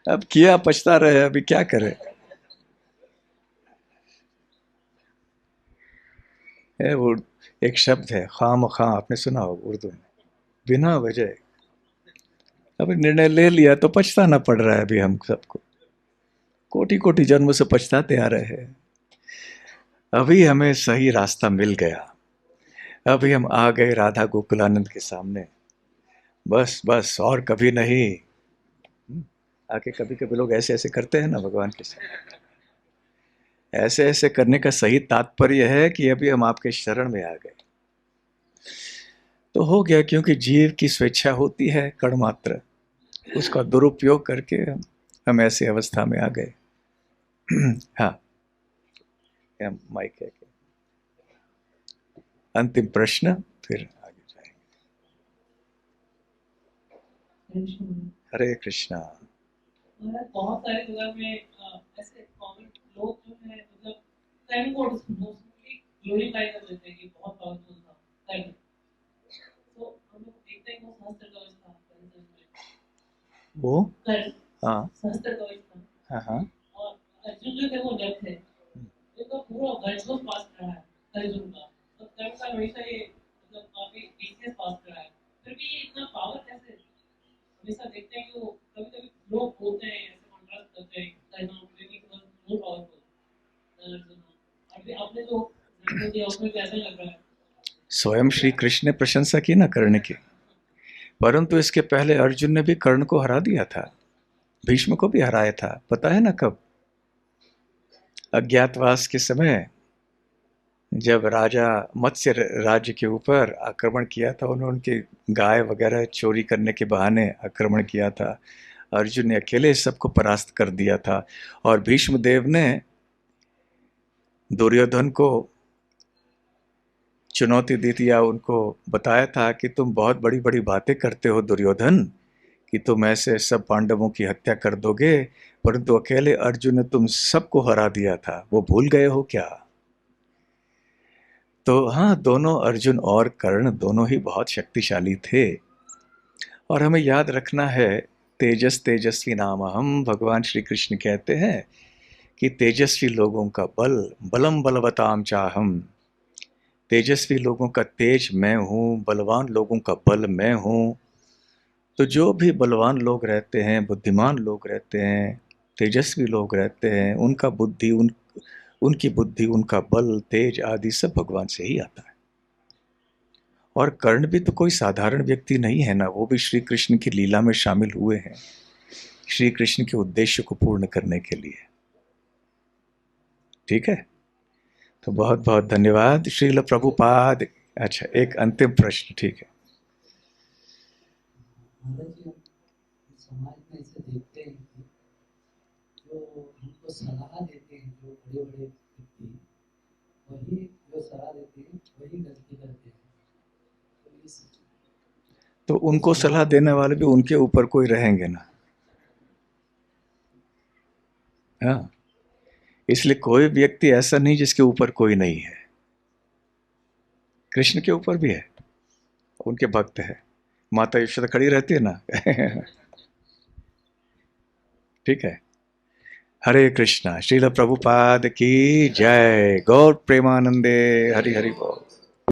अब किया, पछता रहे, अभी क्या करें? वो एक शब्द है खाम खां, आपने सुना होगा उर्दू में, बिना वजह। अब निर्णय ले लिया तो पछताना पड़ रहा है अभी हम सबको, कोटि कोटि जन्म से पछताते आ रहे हैं। अभी हमें सही रास्ता मिल गया, अभी हम आ गए राधा गोकुलानंद के सामने, बस बस और कभी नहीं। आके कभी कभी लोग ऐसे ऐसे करते हैं ना भगवान के साथ, ऐसे ऐसे करने का सही तात्पर्य है कि अभी हम आपके शरण में आ गए तो हो गया, क्योंकि जीव की स्वेच्छा होती है कण मात्र, उसका दुरुपयोग करके हम ऐसी अवस्था में आ गए। हाँ, माइक है क्या? अंतिम प्रश्न, फिर आगे जाएंगे। हरे कृष्णा। बहुत सारे जगह में ऐसे कॉमन लोग जो है मतलब टाइम को ग्लोरीफाई कर देते हैं कि बहुत पावरफुल था टाइम। तो हम लोग देखते हैं वो सहस्त्र कवच था, वो हाँ सहस्त्र कवच था, हाँ, और अर्जुन जो थे वो जब थे, तो पूरा वर्चुअल पास रहा है अर्जुन का, तो कर्म का हमेशा ये मतलब काफी वीकनेस पास रहा है, फिर भी ये इतना पावर कैसे? हमेशा देखते हैं कि वो कभी-कभी लोग बोलते हैं, ऐसे कॉन्ट्रास्ट करते हैं, कर्म क्योंकि वो मोर पावरफुल अर्जुन। अभी आपने जो एग्जांपल दिया उसमें कैसा लग रहा है? स्वयं श्री कृष्ण ने प्रशंसा की ना कर्ण की, परंतु इसके पहले अर्जुन ने भी कर्ण को हरा दिया था, भीष्म को भी हराया था, पता है ना कब? अज्ञातवास के समय जब राजा मत्स्य राज्य के ऊपर आक्रमण किया था, उन्होंने उनके गाय वगैरह चोरी करने के बहाने आक्रमण किया था, अर्जुन ने अकेले सबको परास्त कर दिया था। और भीष्म देव ने दुर्योधन को चुनौती दी थी या उनको बताया था कि तुम बहुत बड़ी बड़ी बातें करते हो दुर्योधन, कि तुम ऐसे सब पांडवों की हत्या कर दोगे, परंतु अकेले अर्जुन ने तुम सबको हरा दिया था, वो भूल गए हो क्या? तो हाँ, दोनों अर्जुन और कर्ण दोनों ही बहुत शक्तिशाली थे, और हमें याद रखना है तेजस तेजस्वी नाम हम, भगवान श्री कृष्ण कहते हैं कि तेजस्वी लोगों का बल बलम बलवताम चाहम, तेजस्वी लोगों का तेज मैं हूँ, बलवान लोगों का बल मैं हूँ। तो जो भी बलवान लोग रहते हैं, बुद्धिमान लोग रहते हैं, तेजस्वी लोग रहते हैं, उनका बुद्धि उनकी बुद्धि, उनका बल, तेज आदि सब भगवान से ही आता है। और कर्ण भी तो कोई साधारण व्यक्ति नहीं है ना, वो भी श्री कृष्ण की लीला में शामिल हुए हैं श्री कृष्ण के उद्देश्य को पूर्ण करने के लिए। ठीक है, तो बहुत बहुत धन्यवाद श्रील प्रभुपाद। अच्छा, एक अंतिम प्रश्न, ठीक है। समाज में ऐसे देखते हैं कि जो हमको सलाह देते हैं, जो बड़े बड़े व्यक्ति, वही जो सलाह देते हैं वही गलती करते हैं। तो उनको सलाह देने वाले भी उनके ऊपर कोई रहेंगे ना। हाँ, इसलिए कोई व्यक्ति ऐसा नहीं जिसके ऊपर कोई नहीं है। कृष्ण के ऊपर भी है, उनके भक्त है। माता यशोदा खड़ी रहती है ना। ठीक है। हरे कृष्णा। श्रील प्रभुपाद की जय। गौर प्रेमानंदे। हरि हरि बोल।